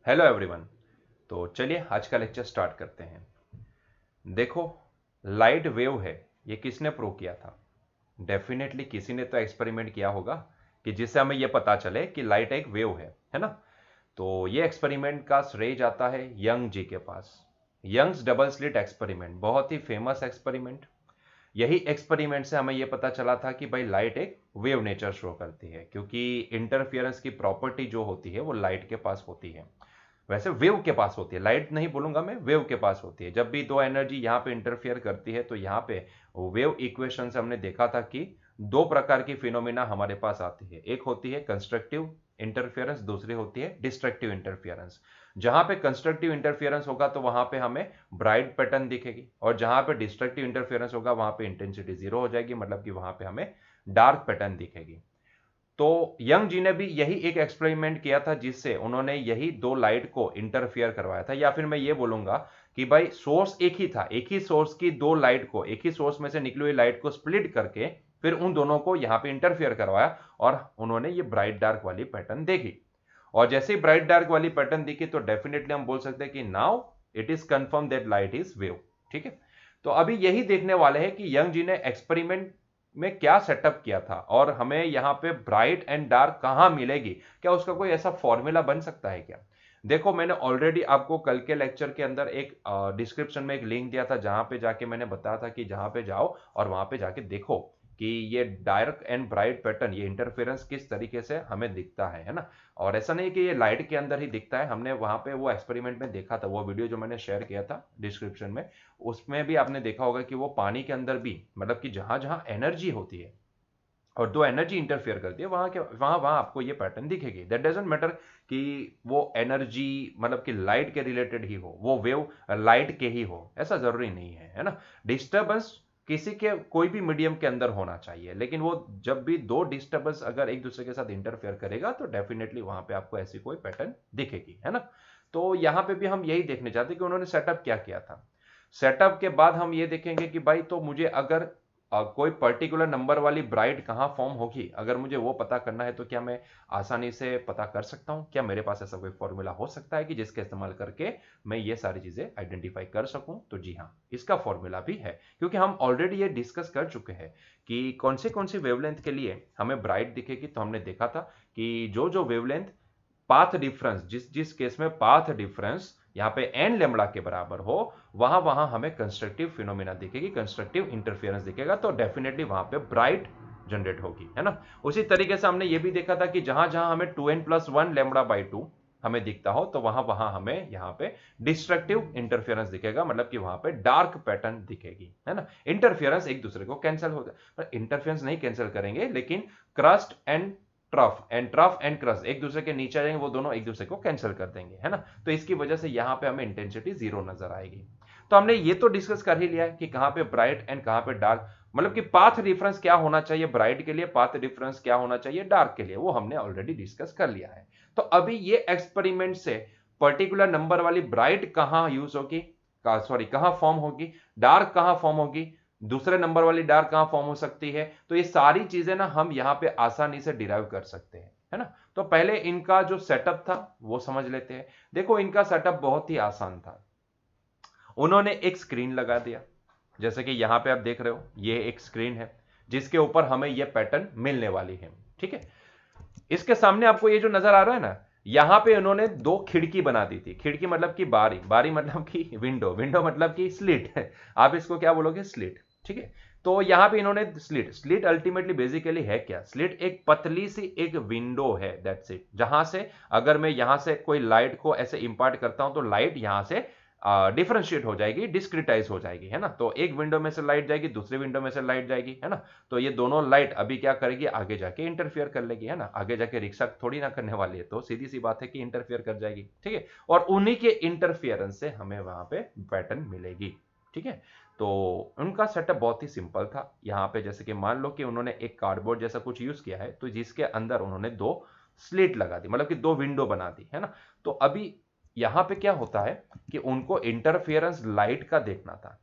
Hello everyone. तो चलिए आज का लेक्चर स्टार्ट करते हैं। देखो, लाइट वेव है, ये किसने प्रूव किया था? डेफिनेटली किसी ने तो एक्सपेरिमेंट किया होगा कि जिससे हमें यह पता चले कि लाइट एक वेव है ना? तो ये एक्सपेरिमेंट का श्रेय जाता है यंग जी के पास। यंग्स डबल स्लिट एक्सपेरिमेंट बहुत ही फेमस एक्सपेरिमेंट। यही एक्सपेरिमेंट से हमें यह पता चला था कि भाई लाइट एक वेव नेचर शो करती है, क्योंकि इंटरफियरेंस की प्रॉपर्टी जो होती है वो लाइट के पास होती है। वैसे वेव के पास होती है, लाइट नहीं बोलूंगा मैं, वेव के पास होती है। जब भी दो एनर्जी यहाँ पे इंटरफियर करती है तो यहाँ पे वेव इक्वेशन से हमने देखा था कि दो प्रकार की फिनोमिना हमारे पास आती है। एक होती है कंस्ट्रक्टिव इंटरफियरेंस, दूसरी होती है डिस्ट्रक्टिव इंटरफियरेंस। जहां पे कंस्ट्रक्टिव इंटरफियरेंस होगा तो वहां पे हमें ब्राइट पैटर्न दिखेगी, और जहां पे डिस्ट्रक्टिव इंटरफियरेंस होगा वहां पे इंटेंसिटी जीरो हो जाएगी, मतलब कि वहां पे हमें डार्क पैटर्न दिखेगी। तो यंग जी ने भी यही एक एक्सपेरिमेंट किया था, जिससे उन्होंने यही दो लाइट को इंटरफियर करवाया था, या फिर मैं ये बोलूंगा कि भाई सोर्स एक ही था, एक ही सोर्स की दो लाइट को, एक ही सोर्स में से निकली हुई लाइट को स्प्लिट करके फिर उन दोनों को यहां पे इंटरफियर करवाया, और उन्होंने ये ब्राइट डार्क वाली पैटर्न देखी। और जैसे ही ब्राइट डार्क वाली पैटर्न दिखी तो डेफिनेटली हम बोल सकते हैं कि now it is confirm that light is wave. ठीक है। तो अभी यही देखने वाले हैं कि यंग जी ने एक्सपेरिमेंट में क्या सेटअप किया था, और हमें यहां पे ब्राइट एंड डार्क कहां मिलेगी। क्या उसका कोई ऐसा फॉर्मूला बन सकता है क्या? देखो, मैंने ऑलरेडी आपको कल के लेक्चर के अंदर एक डिस्क्रिप्शन में एक लिंक दिया था, जहां पे जाके मैंने बताया था कि जहां पे जाओ और वहां पे जाके देखो कि ये डार्क एंड ब्राइट पैटर्न, ये इंटरफेरेंस किस तरीके से हमें दिखता है ना? और ऐसा नहीं कि ये लाइट के अंदर ही दिखता है, हमने वहां पे वो एक्सपेरिमेंट में देखा था। वो वीडियो जो मैंने शेयर किया था डिस्क्रिप्शन में, उसमें भी आपने देखा होगा कि वो पानी के अंदर भी, मतलब कि जहां जहां एनर्जी होती है और दो एनर्जी इंटरफियर करती है, वहां वहां आपको ये पैटर्न दिखेगी। दैट डजेंट मैटर कि वो एनर्जी मतलब कि लाइट के रिलेटेड ही हो, वो वेव लाइट के ही हो, ऐसा जरूरी नहीं है ना? डिस्टर्बेंस किसी के कोई भी मीडियम के अंदर होना चाहिए, लेकिन वो जब भी दो डिस्टर्बेंस अगर एक दूसरे के साथ इंटरफेयर करेगा तो डेफिनेटली वहां पे आपको ऐसी कोई पैटर्न दिखेगी, है ना? तो यहां पे भी हम यही देखने चाहते हैं कि उन्होंने सेटअप क्या किया था। सेटअप के बाद हम ये देखेंगे कि भाई तो मुझे अगर कोई पर्टिकुलर नंबर वाली ब्राइट कहाँ फॉर्म होगी, अगर मुझे वो पता करना है तो क्या मैं आसानी से पता कर सकता हूँ? क्या मेरे पास ऐसा कोई फॉर्मूला हो सकता है कि जिसके इस्तेमाल करके मैं ये सारी चीजें आइडेंटिफाई कर सकूं? तो जी हाँ, इसका फॉर्मूला भी है, क्योंकि हम ऑलरेडी ये डिस्कस कर चुके हैं कि कौन सी वेवलेंथ के लिए हमें ब्राइट दिखेगी। तो हमने देखा था कि जो जो वेवलेंथ पाथ डिफरेंस, जिस जिस केस में पाथ डिफरेंस यहाँ पे एन लेमड़ा के बराबर हो, वहां वहां हमें कंस्ट्रक्टिव फिनोमिना दिखेगी, कंस्ट्रक्टिव इंटरफियरेंस दिखेगा, तो डेफिनेटली वहां पे ब्राइट जनरेट होगी, है ना? उसी तरीके से हमने ये भी देखा था कि जहां जहां हमें 2n+1 लेमड़ा बाई टू हमें दिखता हो, तो वहां वहां हमें यहाँ पे डिस्ट्रक्टिव इंटरफियरेंस दिखेगा, मतलब कि वहां पे डार्क पैटर्न दिखेगी, है ना? इंटरफियरेंस एक दूसरे को कैंसिल होगा, पर इंटरफियरेंस नहीं कैंसिल करेंगे, लेकिन crust and trough and crust एक दूसरे के नीचे आ जाएंगे, वो दोनों एक दूसरे को कैंसिल कर देंगे, है ना? तो इसकी वजह से यहां पे हमें इंटेंसिटी जीरो नजर आएगी। तो हमने ये तो डिस्कस कर ही लिया है कि कहां पे ब्राइट एंड कहां पे डार्क, मतलब कि पाथ डिफरेंस क्या होना चाहिए ब्राइट के लिए, पाथ डिफरेंस क्या होना चाहिए डार्क के लिए, वो हमने ऑलरेडी डिस्कस कर लिया है। तो अभी ये एक्सपेरिमेंट से पर्टिकुलर नंबर वाली ब्राइट कहां यूज होगी, सॉरी कहां फॉर्म होगी, डार्क कहां फॉर्म होगी, दूसरे नंबर वाली डार्क कहां फॉर्म हो सकती है, तो ये सारी चीजें ना हम यहां पे आसानी से डिराइव कर सकते हैं, है ना? तो पहले इनका जो सेटअप था वो समझ लेते हैं। देखो, इनका सेटअप बहुत ही आसान था। उन्होंने एक स्क्रीन लगा दिया, जैसे कि यहां पे आप देख रहे हो, ये एक स्क्रीन है जिसके ऊपर हमें ये पैटर्न मिलने वाली है। ठीक है। इसके सामने आपको ये जो नजर आ रहा है ना, यहां पे उन्होंने दो खिड़की बना दी थी। खिड़की मतलब कि बारी, बारी मतलब कि विंडो, विंडो मतलब कि स्लिट है। आप इसको क्या बोलोगे? स्लिट। ठीक है। तो यहां पे इन्होंने स्लिट, स्लिट अल्टीमेटली बेसिकली है क्या? स्लिट एक पतली सी एक विंडो है, दैट्स इट, जहां से अगर मैं यहां से कोई लाइट को ऐसे इंपार्ट करता हूं तो लाइट यहां से डिफरेंशिएट हो जाएगी, डिस्क्रिटाइज हो जाएगी, है ना? तो एक विंडो में से लाइट जाएगी, दूसरी विंडो में से लाइट जाएगी, है ना? तो ये दोनों लाइट अभी क्या करेगी, आगे जाके इंटरफियर कर लेगी, है ना? आगे जाके रिक्शा थोड़ी ना करने वाली है, तो सीधी सी बात है कि इंटरफियर कर जाएगी। ठीक है। और उन्हीं के इंटरफियरेंस से हमें वहां पे पैटर्न मिलेगी। ठीक है। तो उनका सेटअप बहुत ही सिंपल था। यहाँ पे जैसे कि मान लो कि उन्होंने एक कार्डबोर्ड जैसा कुछ यूज किया है, तो जिसके अंदर उन्होंने दो स्लिट लगा दी, मतलब कि दो विंडो बना दी, है ना? तो अभी यहां पे क्या होता है कि उनको इंटरफियरेंस लाइट का देखना था।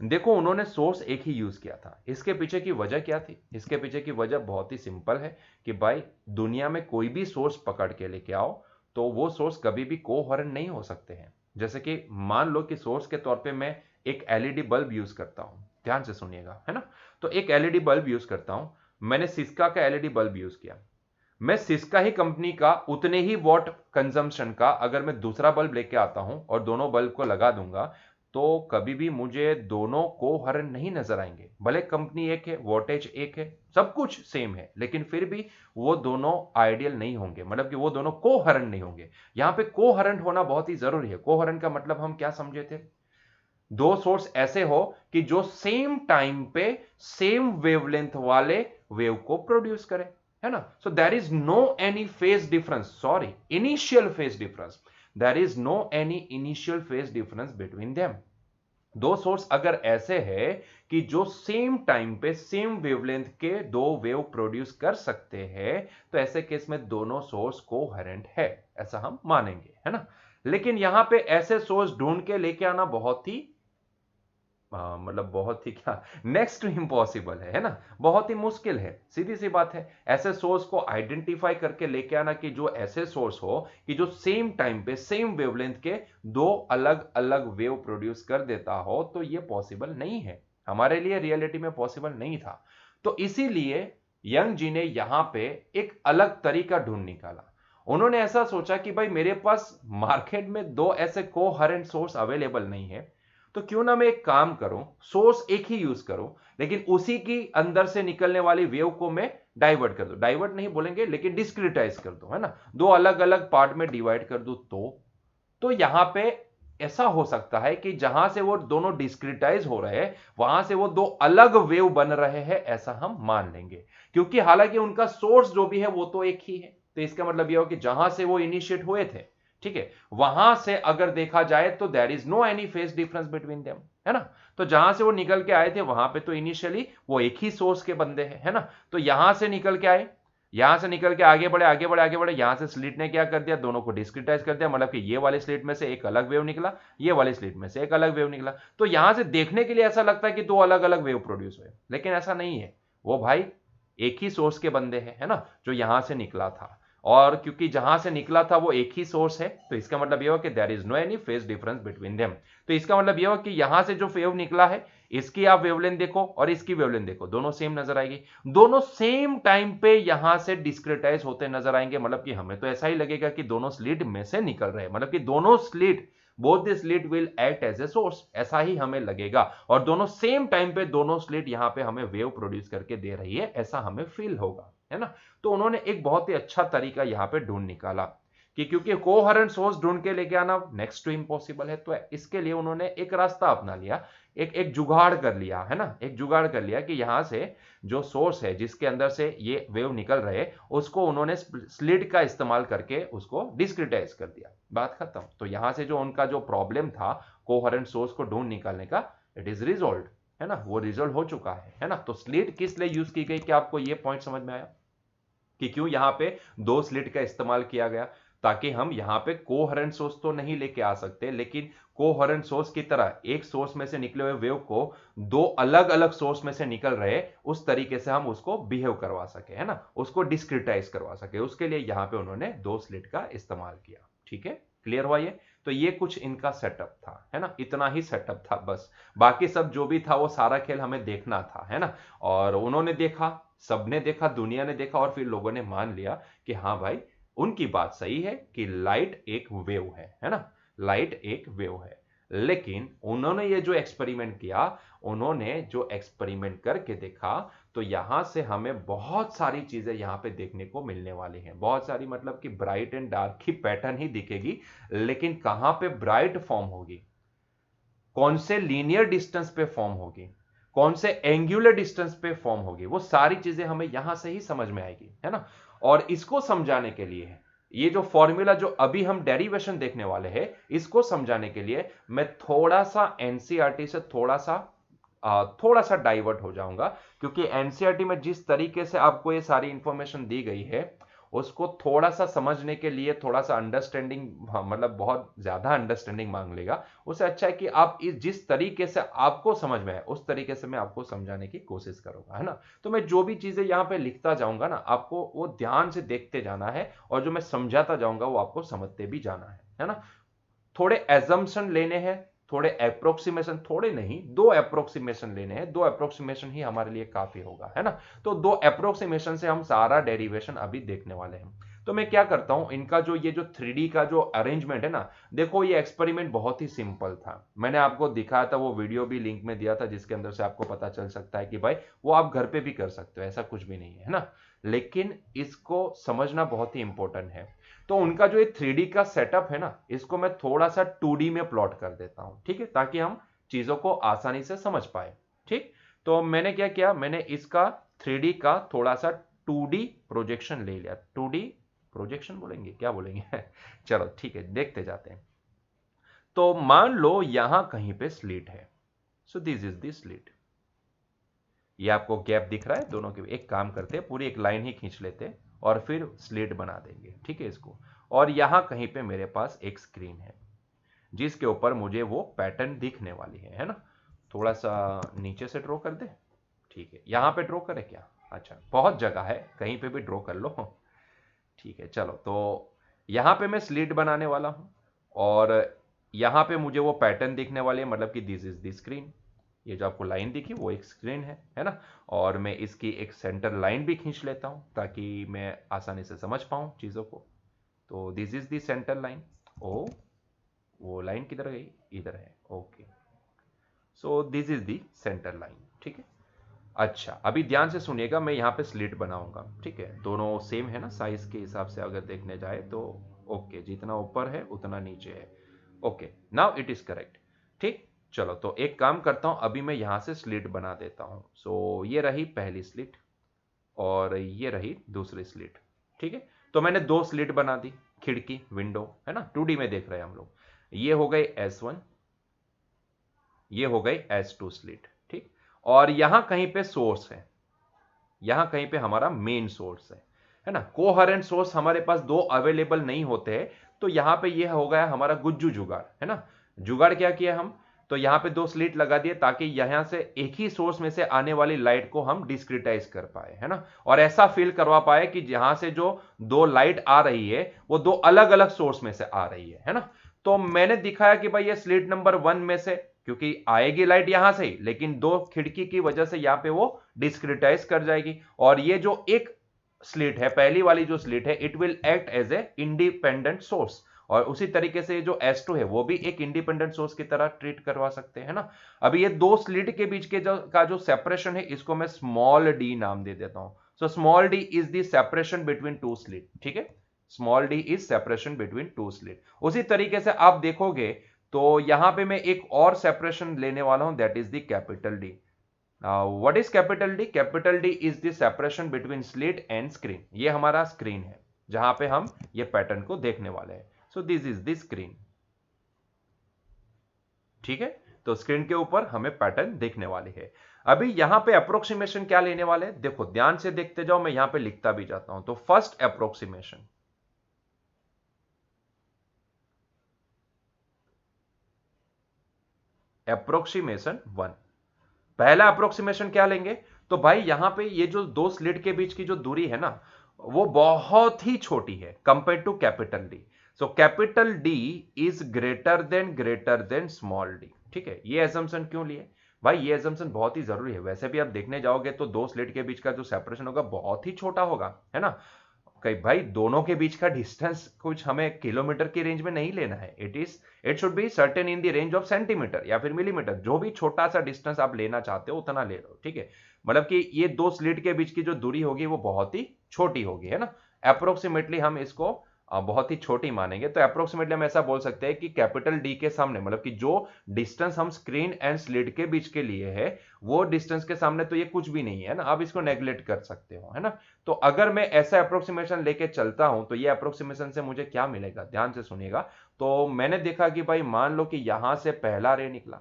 देखो, उन्होंने सोर्स एक ही यूज किया था। इसके पीछे की वजह क्या थी? इसके पीछे की वजह बहुत ही सिंपल है कि भाई दुनिया में कोई भी सोर्स पकड़ के लेके आओ, तो वो सोर्स कभी भी कोहेरेंट नहीं हो सकते हैं। जैसे कि मान लो कि सोर्स के तौर पे मैं एक एलईडी बल्ब यूज करता हूं, ध्यान से सुनिएगा, है ना। तो एक एलईडी बल्ब यूज करता हूं, मैंने सिस्का का एलईडी बल्ब यूज किया। मैं सिस्का ही कंपनी का उतने ही वॉट कंजम्पशन का अगर मैं दूसरा बल्ब लेके आता हूं और दोनों बल्ब को लगा दूंगा, तो कभी भी मुझे दोनों कोहेरेंट नहीं नजर आएंगे। भले कंपनी एक है, वोल्टेज एक है, सब कुछ सेम है, लेकिन फिर भी वो दोनों आइडियल नहीं होंगे, मतलब कि वो दोनों कोहेरेंट नहीं होंगे। यहां पे कोहेरेंट होना बहुत ही जरूरी है। कोहेरेंट का मतलब हम क्या समझे थे? दो सोर्स ऐसे हो कि जो सेम टाइम पे सेम वेवलेंथ वाले वेव को प्रोड्यूस करे, है ना। So there is no any phase difference, sorry initial phase difference, there is no any initial phase difference between them. दो सोर्स अगर ऐसे है कि जो सेम टाइम पे सेम वेवलेंथ के दो वेव प्रोड्यूस कर सकते हैं, तो ऐसे केस में दोनों सोर्स कोहेरेंट है, ऐसा हम मानेंगे, है ना। लेकिन यहां पे ऐसे सोर्स ढूंढ के लेके आना बहुत ही मतलब बहुत ही क्या, नेक्स्ट टू इम्पॉसिबल है ना। बहुत ही मुश्किल है, सीधी सी बात है। ऐसे सोर्स को आइडेंटिफाई करके लेके आना कि जो ऐसे सोर्स हो कि जो सेम टाइम पे सेम वेवलेंथ के दो अलग अलग वेव प्रोड्यूस कर देता हो, तो ये पॉसिबल नहीं है हमारे लिए, रियलिटी में पॉसिबल नहीं था। तो इसीलिए यंग जी ने यहां पे एक अलग तरीका ढूंढ निकाला। उन्होंने ऐसा सोचा कि भाई मेरे पास मार्केट में दो ऐसे कोहेरेंट सोर्स अवेलेबल नहीं है, तो क्यों ना मैं एक काम करूं, सोर्स एक ही यूज करूं, लेकिन उसी की अंदर से निकलने वाली वेव को मैं डाइवर्ट कर दूं, डाइवर्ट नहीं बोलेंगे लेकिन डिस्क्रिटाइज कर दूं, है ना, दो अलग अलग पार्ट में डिवाइड कर दूं। तो यहां पे ऐसा हो सकता है कि जहां से वो दोनों डिस्क्रिटाइज हो रहे हैं, वहां से वो दो अलग वेव बन रहे हैं, ऐसा हम मान लेंगे। क्योंकि हालांकि उनका सोर्स जो भी है वो तो एक ही है, तो इसका मतलब यह हो कि जहां से वो इनिशिएट हुए थे, ठीक है, वहां से अगर देखा जाए तो there is no any phase difference between them, है ना। तो जहां से वो निकल के आए थे वहां पे तो इनिशियली वो एक ही सोर्स के बंदे हैं, है ना। तो यहां से निकल के आए, यहां से निकल के आगे बढ़े आगे बढ़े आगे बढ़े, यहां से स्लिट ने क्या कर दिया, दोनों को डिस्क्रिटाइज कर दिया, मतलब कि ये वाले स्लिट में से एक अलग वेव निकला, ये वाले स्लिट में से एक अलग वेव निकला। तो यहां से देखने के लिए ऐसा लगता है कि दो अलग अलग वेव प्रोड्यूस हुए, लेकिन ऐसा नहीं है। वो भाई एक ही सोर्स के बंदे हैं, है ना, जो यहां से निकला था। और क्योंकि जहां से निकला था वो एक ही सोर्स है, तो इसका मतलब यह हो कि there is no any phase difference between them. तो इसका मतलब यह हो कि यहां से जो वेव निकला है, इसकी आप वेवलेंथ देखो और इसकी वेवलेंथ देखो, दोनों सेम नजर आएगी, दोनों सेम टाइम पे यहां से डिस्क्रिटाइज होते नजर आएंगे। मतलब कि हमें तो ऐसा ही लगेगा कि दोनों स्लिट में से निकल रहे हैं, मतलब कि दोनों slit, both the slit will act as a source, ऐसा ही हमें लगेगा। और दोनों सेम टाइम पे दोनों स्लिट यहां पे हमें वेव प्रोड्यूस करके दे रही है, ऐसा हमें फील होगा, है ना। तो उन्होंने एक बहुत ही अच्छा तरीका यहां पे ढूंढ निकाला कि क्योंकि कोहेरेंट सोर्स ढूंढ के लेके आना नेक्स्ट टू इम्पॉसिबल है, तो इसके लिए उन्होंने एक रास्ता अपना लिया, एक एक जुगाड़ कर लिया, है ना, एक जुगाड़ कर लिया कि यहां से जो सोर्स है जिसके अंदर से ये वेव निकल रहे, उसको उन्होंने स्लिट का इस्तेमाल करके उसको डिस्क्रिटाइज कर दिया, बात खत्म। तो यहां से जो उनका जो प्रॉब्लम था कोहेरेंट सोर्स को ढूंढ निकालने का, इट इज रिजॉल्व, है ना, वो रिजॉल्व हो चुका है ना। तो स्लिट किस लिए यूज की गई, क्या आपको ये पॉइंट समझ में आया कि क्यों यहां पे दो स्लिट का इस्तेमाल किया गया? ताकि हम यहां पे कोहेरेंट सोर्स तो नहीं लेके आ सकते, लेकिन कोहेरेंट सोर्स की तरह एक सोर्स में से निकले हुए वेव को दो अलग अलग सोर्स में से निकल रहे उस तरीके से हम उसको बिहेव करवा सके, है ना, उसको डिस्क्रिटाइज करवा सके, उसके लिए यहां पे उन्होंने दो स्लिट का इस्तेमाल किया। ठीक है, क्लियर हुआ ये? तो ये कुछ इनका सेटअप था, है ना, इतना ही सेटअप था बस। बाकी सब जो भी था वो सारा खेल हमें देखना था, है ना। और उन्होंने देखा, सबने देखा, दुनिया ने देखा, और फिर लोगों ने मान लिया कि हाँ भाई उनकी बात सही है कि लाइट एक वेव है ना, लाइट एक वेव है। लेकिन उन्होंने ये जो एक्सपेरिमेंट किया, उन्होंने जो एक्सपेरिमेंट करके देखा, तो यहां से हमें बहुत सारी चीजें यहां पे देखने को मिलने वाली हैं, बहुत सारी, मतलब कि ब्राइट एंड डार्क की पैटर्न ही दिखेगी, लेकिन कहां पे ब्राइट फॉर्म होगी, कौन से लीनियर डिस्टेंस पे फॉर्म होगी, कौन से एंगुलर डिस्टेंस पे फॉर्म होगी, वो सारी चीजें हमें यहां से ही समझ में आएगी, है ना। और इसको समझाने के लिए ये जो फॉर्मूला जो अभी हम डेरिवेशन देखने वाले हैं, इसको समझाने के लिए मैं थोड़ा सा एनसीईआरटी से थोड़ा सा डाइवर्ट हो जाऊंगा। क्योंकि एनसीईआरटी में जिस तरीके से आपको ये सारी इंफॉर्मेशन दी गई है, उसको थोड़ा सा समझने के लिए थोड़ा सा अंडरस्टैंडिंग, मतलब बहुत ज्यादा अंडरस्टैंडिंग मांग लेगा। उससे अच्छा है कि आप इस जिस तरीके से आपको समझ में है उस तरीके से मैं आपको समझाने की कोशिश करूंगा, है ना। तो मैं जो भी चीजें यहाँ पे लिखता जाऊंगा ना, आपको वो ध्यान से देखते जाना है, और जो मैं समझाता जाऊंगा वो आपको समझते भी जाना है ना। थोड़े एजम्पशन लेने हैं, थोड़े अप्रोक्सीमेशन, थोड़े नहीं, दो अप्रोक्सीमेशन लेने हैं, दो अप्रोक्सीमेशन ही हमारे लिए काफी होगा, है ना। तो दो अप्रोक्सीमेशन से हम सारा डेरिवेशन अभी देखने वाले हैं। तो मैं क्या करता हूं, इनका जो ये जो 3D का जो अरेंजमेंट है ना, देखो ये एक्सपेरिमेंट बहुत ही सिंपल था। मैंने आपको दिखाया था, वो वीडियो भी लिंक में दिया था, जिसके अंदर से आपको पता चल सकता है कि भाई वो आप घर पे भी कर सकते हो, ऐसा कुछ भी नहीं है ना। लेकिन इसको समझना बहुत ही इंपॉर्टेंट है। तो उनका जो ये 3D का सेटअप है ना, इसको मैं थोड़ा सा 2D में प्लॉट कर देता हूं, ठीक है, ताकि हम चीजों को आसानी से समझ पाए। ठीक, तो मैंने क्या किया, मैंने इसका 3D का थोड़ा सा 2D प्रोजेक्शन ले लिया। 2D प्रोजेक्शन बोलेंगे, क्या बोलेंगे चलो ठीक है, देखते जाते हैं। तो मान लो यहां कहीं पे स्लिट है, सो दिस इज द स्लिट। ये आपको गैप दिख रहा है दोनों के, एक काम करते हैं, पूरी एक लाइन ही खींच लेते हैं और फिर स्लिट बना देंगे, ठीक है इसको। और यहां कहीं पे मेरे पास एक स्क्रीन है जिसके ऊपर मुझे वो पैटर्न दिखने वाली है ना। थोड़ा सा नीचे से ड्रॉ कर दे, ठीक है, यहां पे ड्रॉ करें क्या? अच्छा, बहुत जगह है, कहीं पे भी ड्रॉ कर लो, ठीक है। चलो, तो यहां पे मैं स्लिट बनाने वाला हूं, और यहां पे मुझे वो पैटर्न दिखने वाले हैं, मतलब कि दिस इज द स्क्रीन। ये जो आपको लाइन दिखी वो एक स्क्रीन है ना। और मैं इसकी एक सेंटर लाइन भी खींच लेता हूं ताकि मैं आसानी से समझ पाऊं चीजों को। तो this is the centre line. Oh, वो लाइन किधर गई? इधर है, okay. So this is the centre line, ठीक है। अच्छा, अभी ध्यान से सुनिएगा, मैं यहाँ पे स्लिट बनाऊंगा, ठीक है। दोनों सेम है ना साइज के हिसाब से अगर देखने जाए तो। ओके, जितना ऊपर है उतना नीचे है। Okay, now it is correct. ठीक, चलो, तो एक काम करता हूं, अभी मैं यहां से स्लिट बना देता हूं। सो ये रही पहली स्लिट, और ये रही दूसरी स्लिट, ठीक है। तो मैंने दो स्लिट बना दी, खिड़की विंडो, है ना, 2D में देख रहे हैं हम लोग। ये हो गई S1, ये हो गई S2 स्लिट, ठीक। और यहां कहीं पे सोर्स है, यहां कहीं पे हमारा मेन सोर्स है ना। कोहेरेंट सोर्स हमारे पास दो अवेलेबल नहीं होते हैं, तो यहां पे ये हो गया हमारा गुज्जू जुगाड़, है ना। जुगाड़ क्या किया हम, तो यहां पे दो स्लिट लगा दिए ताकि यहां से एक ही सोर्स में से आने वाली लाइट को हम डिस्क्रिटाइज कर पाए, है ना। और ऐसा फील करवा पाए कि जहां से जो दो लाइट आ रही है वो दो अलग अलग सोर्स में से आ रही है ना। तो मैंने दिखाया कि भाई ये स्लिट नंबर 1 में से, क्योंकि आएगी लाइट यहां से ही, लेकिन दो खिड़की की वजह से यहां पे वो डिस्क्रिटाइज कर जाएगी। और ये जो एक स्लिट है, पहली वाली जो स्लिट है, it will act as a independent source. और उसी तरीके से जो S2 है वो भी एक इंडिपेंडेंट सोर्स की तरह ट्रीट करवा सकते हैं ना। अभी ये दो स्लिट के बीच के जो सेपरेशन है, इसको मैं स्मॉल डी नाम दे देता हूं। So small D is the separation between two slit, ठीक है। Small D is separation between two slit. उसी तरीके से आप देखोगे तो यहां पे मैं एक और सेपरेशन लेने वाला हूं, that is the capital D. What is capital D? Capital D is the separation between slit and screen. ये हमारा स्क्रीन है जहां पे हम ये पैटर्न को देखने वाले हैं। So this is the screen, ठीक है। तो स्क्रीन के ऊपर हमें पैटर्न देखने वाली है। अभी यहां पे अप्रोक्सीमेशन क्या लेने वाले हैं, देखो ध्यान से देखते जाओ, मैं यहां पे लिखता भी जाता हूं। तो फर्स्ट अप्रोक्सीमेशन, अप्रोक्सीमेशन 1। पहला अप्रोक्सीमेशन क्या लेंगे, तो भाई यहां पे ये जो दो स्लिट के बीच की जो दूरी है ना, वो बहुत ही छोटी है compare to capital D. So capital D is greater than small D, ठीक है। ये एजम्पशन क्यों लिए भाई? ये एजम्पशन बहुत ही जरूरी है। वैसे भी आप देखने जाओगे तो दो स्लिट के बीच का जो सेपरेशन होगा बहुत ही छोटा होगा, है ना। कई भाई दोनों के बीच का डिस्टेंस कुछ हमें किलोमीटर की रेंज में नहीं लेना है। It should be certain in the range of centimetre या फिर मिलीमीटर। जो भी छोटा सा डिस्टेंस आप लेना चाहते हो उतना ले लो, ठीक है। मतलब कि ये दो स्लिट के बीच की जो दूरी होगी वो बहुत ही छोटी होगी, है ना। अप्रोक्सीमेटली हम इसको बहुत ही छोटी मानेंगे। तो अप्रोक्सीमेटली हम ऐसा बोल सकते हैं कि कैपिटल डी के सामने, मतलब कि जो डिस्टेंस हम स्क्रीन एंड स्लिट के बीच के लिए है, वो डिस्टेंस के सामने तो ये कुछ भी नहीं है ना। आप इसको नेग्लेक्ट कर सकते हो, है ना। तो अगर मैं ऐसा अप्रोक्सीमेशन लेके चलता हूं तो ये अप्रोक्सीमेशन से मुझे क्या मिलेगा, ध्यान से सुनिएगा। तो मैंने देखा कि भाई मान लो कि यहां से पहला रे निकला,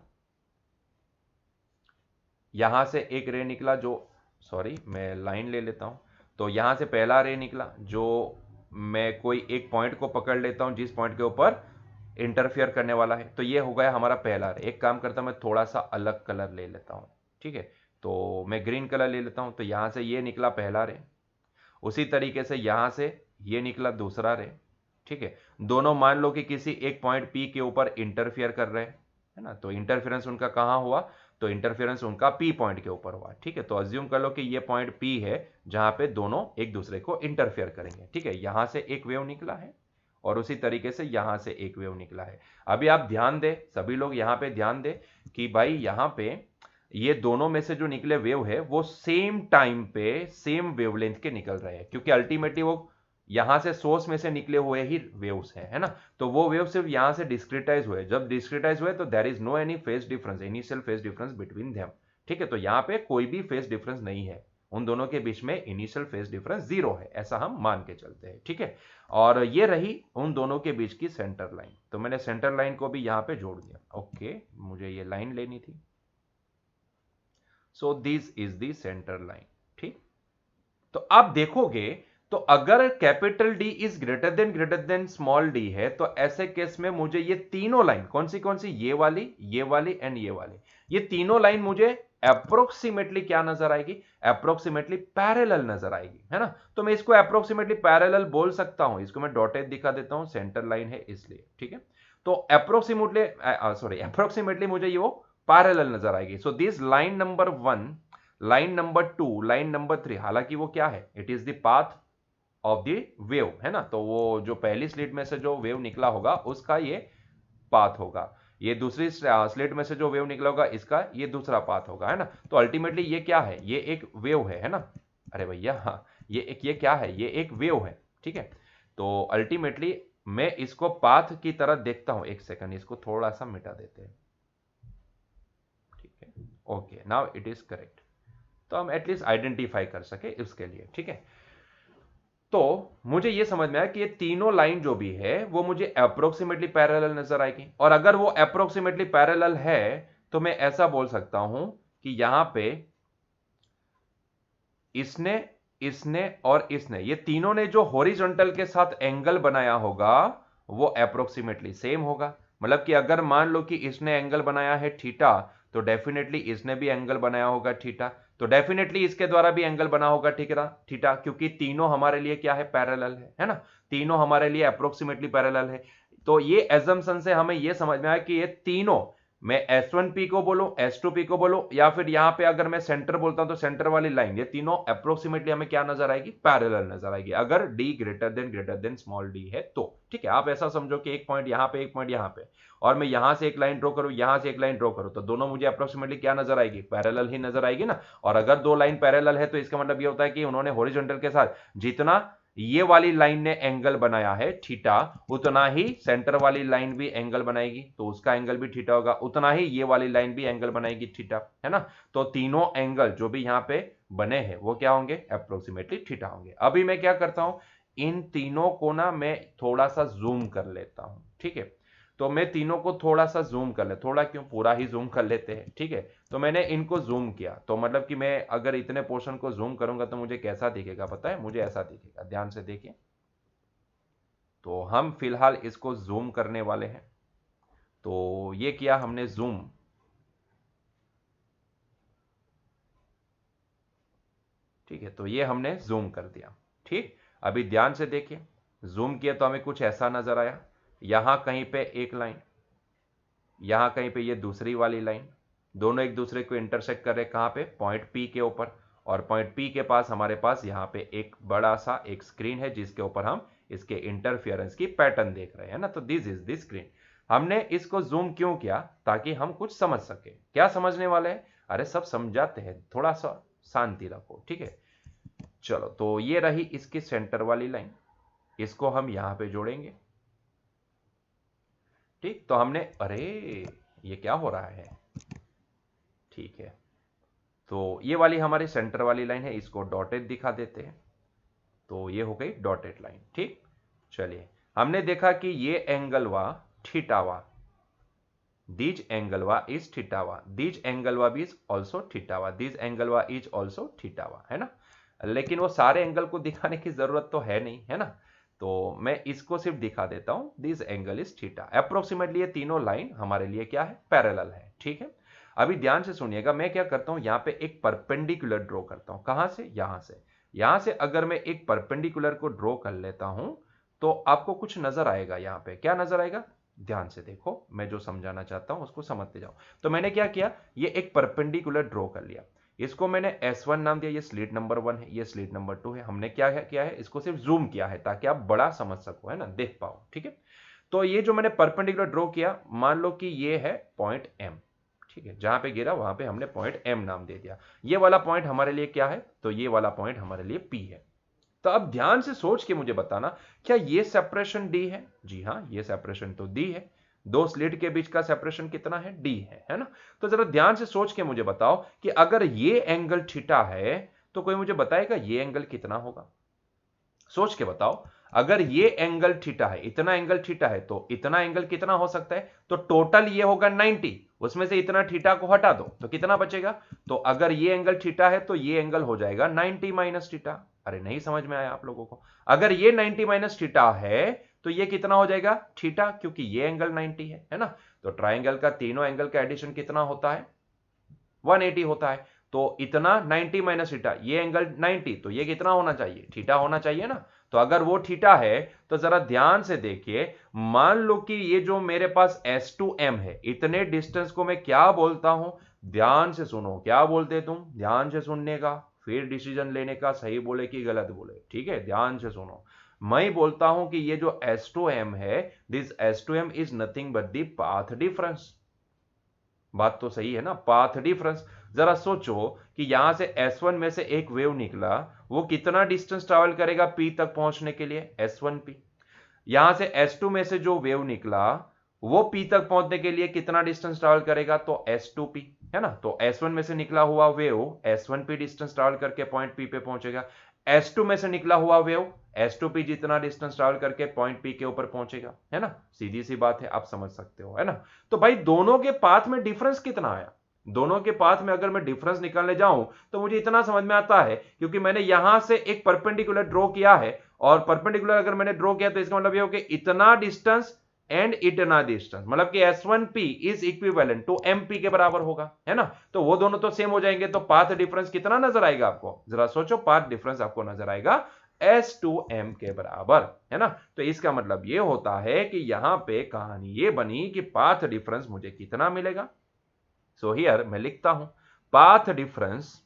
यहां से एक रे निकला, जो, सॉरी मैं लाइन ले लेता हूं। तो यहां से पहला रे निकला, जो मैं कोई एक पॉइंट को पकड़ लेता हूं जिस पॉइंट के ऊपर इंटरफियर करने वाला है, तो ये हो गया हमारा पहला रे। एक काम करता हूं, मैं थोड़ा सा अलग कलर ले लेता हूं, ठीक है, तो मैं ग्रीन कलर ले लेता हूं। तो यहां से ये निकला पहला रे, उसी तरीके से यहां से ये निकला दूसरा रे, ठीक है। दोनों मान लो कि किसी एक पॉइंट पी के ऊपर इंटरफियर कर रहे हैं, है ना, तो इंटरफेरेंस उनका कहां हुआ, तो इंटरफेरेंस उनका पी पॉइंट के ऊपर हुआ, ठीक है। तो अज्यूम कर लो कि ये पॉइंट पी है जहां पे दोनों एक दूसरे को इंटरफेयर करेंगे, ठीक है। यहां से एक वेव निकला है और उसी तरीके से यहां से एक वेव निकला है। अभी आप ध्यान दें, सभी लोग यहां पे ध्यान दें कि भाई यहां पे ये दोनों में से जो निकले वेव है वो सेम टाइम पे सेम वेवलेंथ के निकल रहे हैं, क्योंकि अल्टीमेटली वो यहां से सोर्स में से निकले हुए ही वेव्स हैं, है ना। तो वो वेव सिर्फ यहां से डिस्क्रिटाइज हुए, जब डिस्क्रिटाइज हुए तो there is no any phase difference, initial phase difference between them, ठीक है। तो यहां पे कोई भी फेज डिफरेंस नहीं है, उन दोनों के बीच में इनिशियल फेज डिफरेंस जीरो है, ऐसा हम मान के चलते हैं, ठीक है। और ये रही उन दोनों के बीच की सेंटर लाइन, तो मैंने सेंटर लाइन को भी यहां पे जोड़ दिया। ओके, मुझे ये लाइन लेनी थी, सो this is the centre line, ठीक। तो आप देखोगे, तो अगर capital D is greater than small D है, तो ऐसे केस में मुझे ये तीनों लाइन कौन सी, ये वाली एंड ये वाली, ये तीनों लाइन मुझे अप्रोक्सीमेटली क्या नजर आएगी, अप्रोक्सीमेटली पैरेलल नजर आएगी, है ना। तो मैं इसको अप्रोक्सीमेटली पैरेलल बोल सकता हूं, इसको मैं डॉटेड दिखा देता हूं, सेंटर लाइन है इसलिए, ठीक है। तो अप्रोक्सीमेटली मुझे ये वो पैरेलल नजर आएगी। So this line number 1, line number 2, line number 3, हालांकि वो क्या है, it is the path of the wave, है ना। तो वो जो पहली स्लिट में से जो वेव निकला होगा उसका ये पाथ होगा, ये दूसरी स्लिट में से जो वेव निकला होगा इसका ये दूसरा पाथ होगा, है ना। तो अल्टीमेटली ये क्या है, ये एक वेव है ना। अरे भैया हाँ, ये क्या है, ये एक वेव है, ठीक है। तो अल्टीमेटली मैं इसको पाथ की तरह देखता हूं, एक सेकंड इसको थोड़ा सा मिटा देते हैं, ठीक है। Okay, now it is correct, तो हम एटलीस्ट आइडेंटिफाई कर सके इसके लिए, ठीक है। तो मुझे यह समझ में आया कि ये तीनों लाइन जो भी है वो मुझे अप्रोक्सीमेटली पैरेलल नजर आएगी, और अगर वो अप्रोक्सीमेटली पैरेलल है तो मैं ऐसा बोल सकता हूं कि यहां पे इसने इसने और इसने, ये तीनों ने जो हॉरिजॉन्टल के साथ एंगल बनाया होगा वो अप्रोक्सीमेटली सेम होगा। मतलब कि अगर मान लो कि इसने एंगल बनाया है थीटा, तो डेफिनेटली इसने भी एंगल बनाया होगा थीटा, तो डेफिनेटली इसके द्वारा भी एंगल बना होगा थीटा, क्योंकि तीनों हमारे लिए क्या है, पैरेलल है ना। तीनों हमारे लिए अप्रोक्सीमेटली पैरेलल है। तो ये एजम्पशन से हमें यह समझ में आया कि ये तीनों, मैं S1P को बोलूं, S2P को बोलूं, या फिर यहां पे अगर मैं सेंटर बोलता हूं तो सेंटर वाली लाइन, ये तीनों अप्रोक्सीमेटली हमें क्या नजर आएगी, पैरेलल नजर आएगी, अगर d greater than small d है तो, ठीक है। आप ऐसा समझो कि एक पॉइंट यहां पे, एक पॉइंट यहां पे, और मैं यहां से एक लाइन ड्रॉ करूं, यहां से एक लाइन ड्रॉ करूं, तो दोनों मुझे अप्रोक्सीमेटली क्या नजर आएगी, पैरेलल ही नजर आएगी ना। और अगर दो लाइन पैरेलल है तो इसका मतलब ये होता है कि उन्होंने हॉरिजॉन्टल के साथ जितना ये वाली लाइन ने एंगल बनाया है थीटा, उतना ही सेंटर वाली लाइन भी एंगल बनाएगी, तो उसका एंगल भी थीटा होगा, उतना ही ये वाली लाइन भी एंगल बनाएगी थीटा, है ना। तो तीनों एंगल जो भी यहां पे बने हैं वो क्या होंगे, अप्रोक्सीमेटली थीटा होंगे। अभी मैं क्या करता हूं, इन तीनों को ना मैं थोड़ा सा जूम कर लेता हूं, ठीक है। तो मैं तीनों को थोड़ा सा जूम कर ले, थोड़ा क्यों, पूरा ही जूम कर लेते हैं, ठीक है। तो मैंने इनको जूम किया, तो मतलब कि मैं अगर इतने पोर्शन को जूम करूंगा तो मुझे कैसा दिखेगा पता है, मुझे ऐसा दिखेगा, ध्यान से देखिए। तो हम फिलहाल इसको जूम करने वाले हैं, तो ये किया हमने जूम, ठीक है। तो ये हमने जूम कर दिया, ठीक। अभी ध्यान से देखिए, जूम किया तो हमें कुछ ऐसा नजर आया, यहां कहीं पे एक लाइन, यहां कहीं पे ये दूसरी वाली लाइन, दोनों एक दूसरे को इंटरसेक्ट कर रहे, कहां पे, पॉइंट पी के ऊपर, और पॉइंट पी के पास हमारे पास यहां पे एक बड़ा सा एक स्क्रीन है जिसके ऊपर हम इसके इंटरफियरेंस की पैटर्न देख रहे हैं ना। तो दिस इज द स्क्रीन। हमने इसको जूम क्यों किया, ताकि हम कुछ समझ सके। क्या समझने वाले हैं, अरे सब समझाते हैं, थोड़ा सा शांति रखो, ठीक है। चलो, तो ये रही इसकी सेंटर वाली लाइन, इसको हम यहां पे जोड़ेंगे, ठीक। तो हमने, अरे ये क्या हो रहा है, ठीक है। तो ये वाली हमारी सेंटर वाली लाइन है, इसको डॉटेड दिखा देते हैं, तो ये हो गई डॉटेड लाइन, ठीक। चलिए, हमने देखा कि ये एंगल वा थीटावा, दिस एंगलवा इज थीटावा, दिस एंगलवा इज ऑल्सो थीटावा, दिस एंगलवा इज ऑल्सो थीटावा, है ना। लेकिन वो सारे एंगल को दिखाने की जरूरत तो है नहीं, है ना। तो मैं इसको सिर्फ दिखा देता हूं, this angle is theta. Approximately ये तीनों लाइन हमारे लिए क्या है, पैरेलल है, ठीक है। अभी ध्यान से सुनिएगा, मैं क्या करता हूं, यहां पे एक परपेंडिकुलर ड्रॉ करता हूं। कहां से, यहां से अगर मैं एक परपेंडिकुलर को ड्रॉ कर लेता हूं तो आपको कुछ नजर आएगा। यहां पे क्या नजर आएगा, ध्यान से देखो, मैं जो समझाना चाहता हूं उसको समझते जाओ। तो मैंने क्या किया, ये एक परपेंडिकुलर ड्रॉ कर लिया, इसको मैंने S1 नाम दिया, ये स्लिट नंबर 1 है, ये स्लिट नंबर 2 है। हमने क्या किया है, इसको सिर्फ जूम किया है ताकि आप बड़ा समझ सको, है ना, देख पाओ, ठीक है। तो ये जो मैंने परपेंडिकुलर ड्रॉ किया, मान लो कि ये है पॉइंट M, ठीक है, जहां पे गिरा वहां पे हमने पॉइंट M नाम दे दिया। ये वाला पॉइंट हमारे लिए क्या है, तो ये वाला पॉइंट हमारे लिए P है। तो अब ध्यान से सोच के मुझे बताना, क्या ये सेपरेशन डी है? जी हां, ये सेपरेशन तो डी है। दो स्लिट के बीच का सेपरेशन कितना है, डी है ना। तो जरा ध्यान से सोच के मुझे बताओ कि अगर ये एंगल थीटा है तो कोई मुझे बताएगा ये एंगल कितना होगा? सोच के बताओ, अगर ये एंगल थीटा है, इतना एंगल थीटा है, तो इतना एंगल कितना हो सकता है? तो टोटल ये होगा 90, उसमें से इतना थीटा को हटा दो तो कितना बचेगा? तो अगर ये एंगल थीटा है तो ये एंगल हो जाएगा 90 माइनस थीटा। अरे नहीं समझ में आया आप लोगों को? अगर ये 90 माइनस थीटा है तो ये कितना हो जाएगा, थीटा, क्योंकि ये एंगल 90 है ना। तो ट्राइंगल का तीनों एंगल का एडिशन कितना होता है, 180 होता है। तो इतना 90 माइनस थीटा, ये एंगल 90, तो ये कितना होना चाहिए, थीटा होना चाहिए ना। तो अगर वो थीटा है तो जरा ध्यान से देखिए, मान लो कि ये जो मेरे पास S2M है, इतने डिस्टेंस को मैं क्या बोलता हूं, ध्यान से सुनो, क्या बोलते तुम, ध्यान से सुनने का फिर डिसीजन लेने का, सही बोले कि गलत बोले, ठीक है, ध्यान से सुनो। मैं बोलता हूं कि ये जो S2M है, this S2M is nothing but the path difference. बात तो सही है ना, पाथ डिफरेंस। जरा सोचो कि यहां से S1 में से एक वेव निकला, वो कितना डिस्टेंस ट्रैवल करेगा P तक पहुंचने के लिए, S1P। यहां से S2 में से जो वेव निकला वो P तक पहुंचने के लिए कितना डिस्टेंस ट्रैवल करेगा, तो S2P, है ना। तो S1 में से निकला हुआ वेव S1P डिस्टेंस ट्रैवल करके पॉइंट P पे पहुंचेगा। S2 में से निकला हुआ वेव S2P जितना डिस्टेंस ट्रैवल करके पॉइंट P के ऊपर पहुंचेगा, है ना। सीधी सी बात है, आप समझ सकते हो, है ना। तो भाई दोनों के पाथ में डिफरेंस कितना आया, दोनों के पाथ में अगर मैं डिफरेंस निकालने जाऊं तो मुझे इतना समझ में आता है, क्योंकि मैंने यहां से एक परपेंडिकुलर ड्रॉ किया है, और परपेंडिकुलर अगर मैंने ड्रॉ किया तो इसका मतलब ये हो कि इतना डिस्टेंस एंड इतना डिस्टेंस, मतलब कि S1P is equivalent to MP के बराबर होगा, है ना। तो वो दोनों तो सेम हो जाएंगे, तो पाथ डिफरेंस कितना नजर आएगा आपको, जरा सोचो, पाथ डिफरेंस आपको नजर आएगा S2M के बराबर, है ना। तो इसका मतलब ये होता है कि यहां पे कहानी ये बनी कि पाथ डिफरेंस मुझे कितना मिलेगा। सो हियर मैं लिखता हूं पाथ डिफरेंस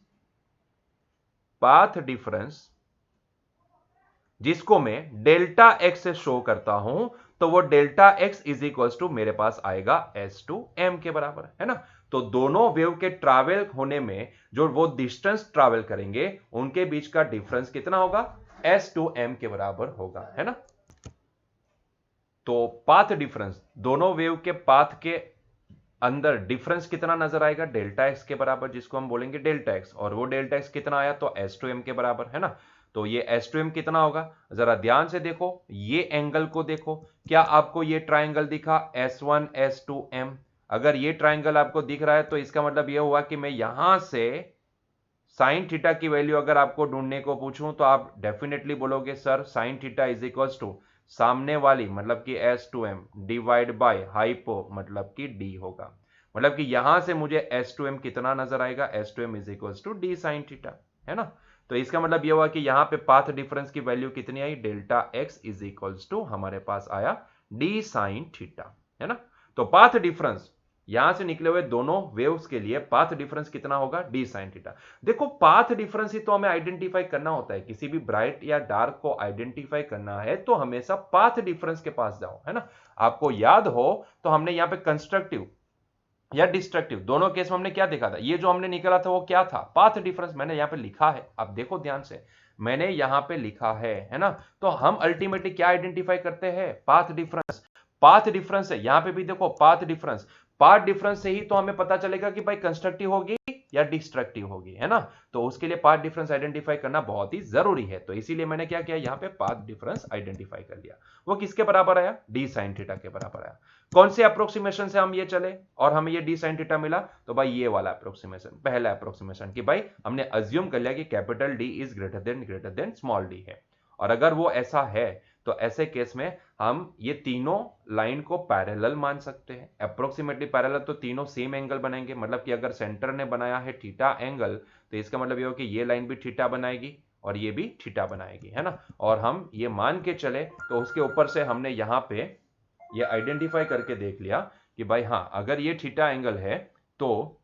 जिसको मैं डेल्टा एक्स से शो करता हूं, तो वो delta x is equal to मेरे पास आएगा S2M के बराबर, है ना। तो दोनों वेव के ट्रैवल होने में जो वो डिस्टेंस ट्रैवल करेंगे उनके बीच का डिफरेंस कितना होगा, S2M के बराबर होगा, है ना। तो पाथ डिफरेंस, दोनों वेव के पाथ के अंदर डिफरेंस कितना नजर आएगा, डेल्टा एक्स के बराबर, जिसको हम बोलेंगे डेल्टा एक्स, और वो डेल्टा एक्स कितना आया, तो S2M के बराबर, है ना। तो ये S2M कितना होगा, जरा ध्यान से देखो, ये एंगल को देखो, क्या आपको ये ट्राइंगल दिखा S1 S2M? अगर ये ट्राइंगल आपको दिख रहा है तो इसका मतलब ये हुआ कि मैं यहां से साइन थीटा की वैल्यू अगर आपको ढूंढने को पूछूं तो आप डेफिनेटली बोलोगे sir sine theta is equal to सामने वाली मतलब कि S2M डिवाइड बाय हाइपो मतलब कि D होगा। मतलब कि यहां से मुझे S2M कितना नजर आएगा, S2M is equal to D sine theta, है ना। तो इसका मतलब यह हुआ कि यहां पे पाथ डिफरेंस की वैल्यू कितनी आई, delta x is equal to हमारे पास आया D साइन थीटा, है ना। तो पाथ डिफरेंस यहां से निकले हुए दोनों वेव्स के लिए पाथ डिफरेंस कितना होगा, D साइन थीटा। देखो पाथ डिफरेंस ही तो हमें आइडेंटिफाई करना होता है, किसी भी ब्राइट या डार्क को आइडेंटिफाई करना है तो हमेशा पाथ डिफरेंस के पास जाओ, है ना। आपको याद हो तो हमने यहां पे कंस्ट्रक्टिव या डिस्ट्रक्टिव दोनों केस में हमने क्या देखा था, ये जो हमने निकाला था वो क्या था, पाथ डिफरेंस। मैंने यहां पे लिखा है, आप देखो ध्यान से, मैंने यहां पे लिखा है ना। तो हम अल्टीमेटली क्या आइडेंटिफाई करते हैं, पाथ डिफरेंस। पाथ डिफरेंस है, यहां पे भी देखो पाथ डिफरेंस, पाथ डिफरेंस से ही तो हमें पता चलेगा कि भाई कंस्ट्रक्टिव होगी या डिस्ट्रक्टिव होगी, है ना। तो उसके लिए पाथ डिफरेंस आइडेंटिफाई करना बहुत ही जरूरी है, तो इसीलिए मैंने क्या किया, यहाँ पे पाथ डिफरेंस आइडेंटिफाई कर लिया। वो किसके बराबर आया, डी साइन थीटा के बराबर आया। कौन से अप्रोक्सीमेशन से हम ये चले और हमें ये डी साइन थीटा मिला, तो भाई ये वाला अप्रोक्सीमेशन, पहला अप्रोक्सीमेशन कि भाई हमने अज्यूम कर लिया कि capital D is greater than small D है। और अगर वो ऐसा है तो ऐसे केस में हम ये तीनों लाइन को पैरेलल मान सकते हैं, अप्रोक्सीमेटली पैरेलल, तो तीनों सेम एंगल बनेंगे। मतलब कि अगर सेंटर ने बनाया है थीटा एंगल, तो इसका मतलब ये हो कि ये लाइन भी थीटा बनाएगी और ये भी थीटा बनाएगी, है ना। और हम ये मान के चले तो उसके ऊपर से हमने यहां पे ये आइडेंटिफाई करके देख लिया कि भाई हाँ, अगर ये थीटा एंगल है तो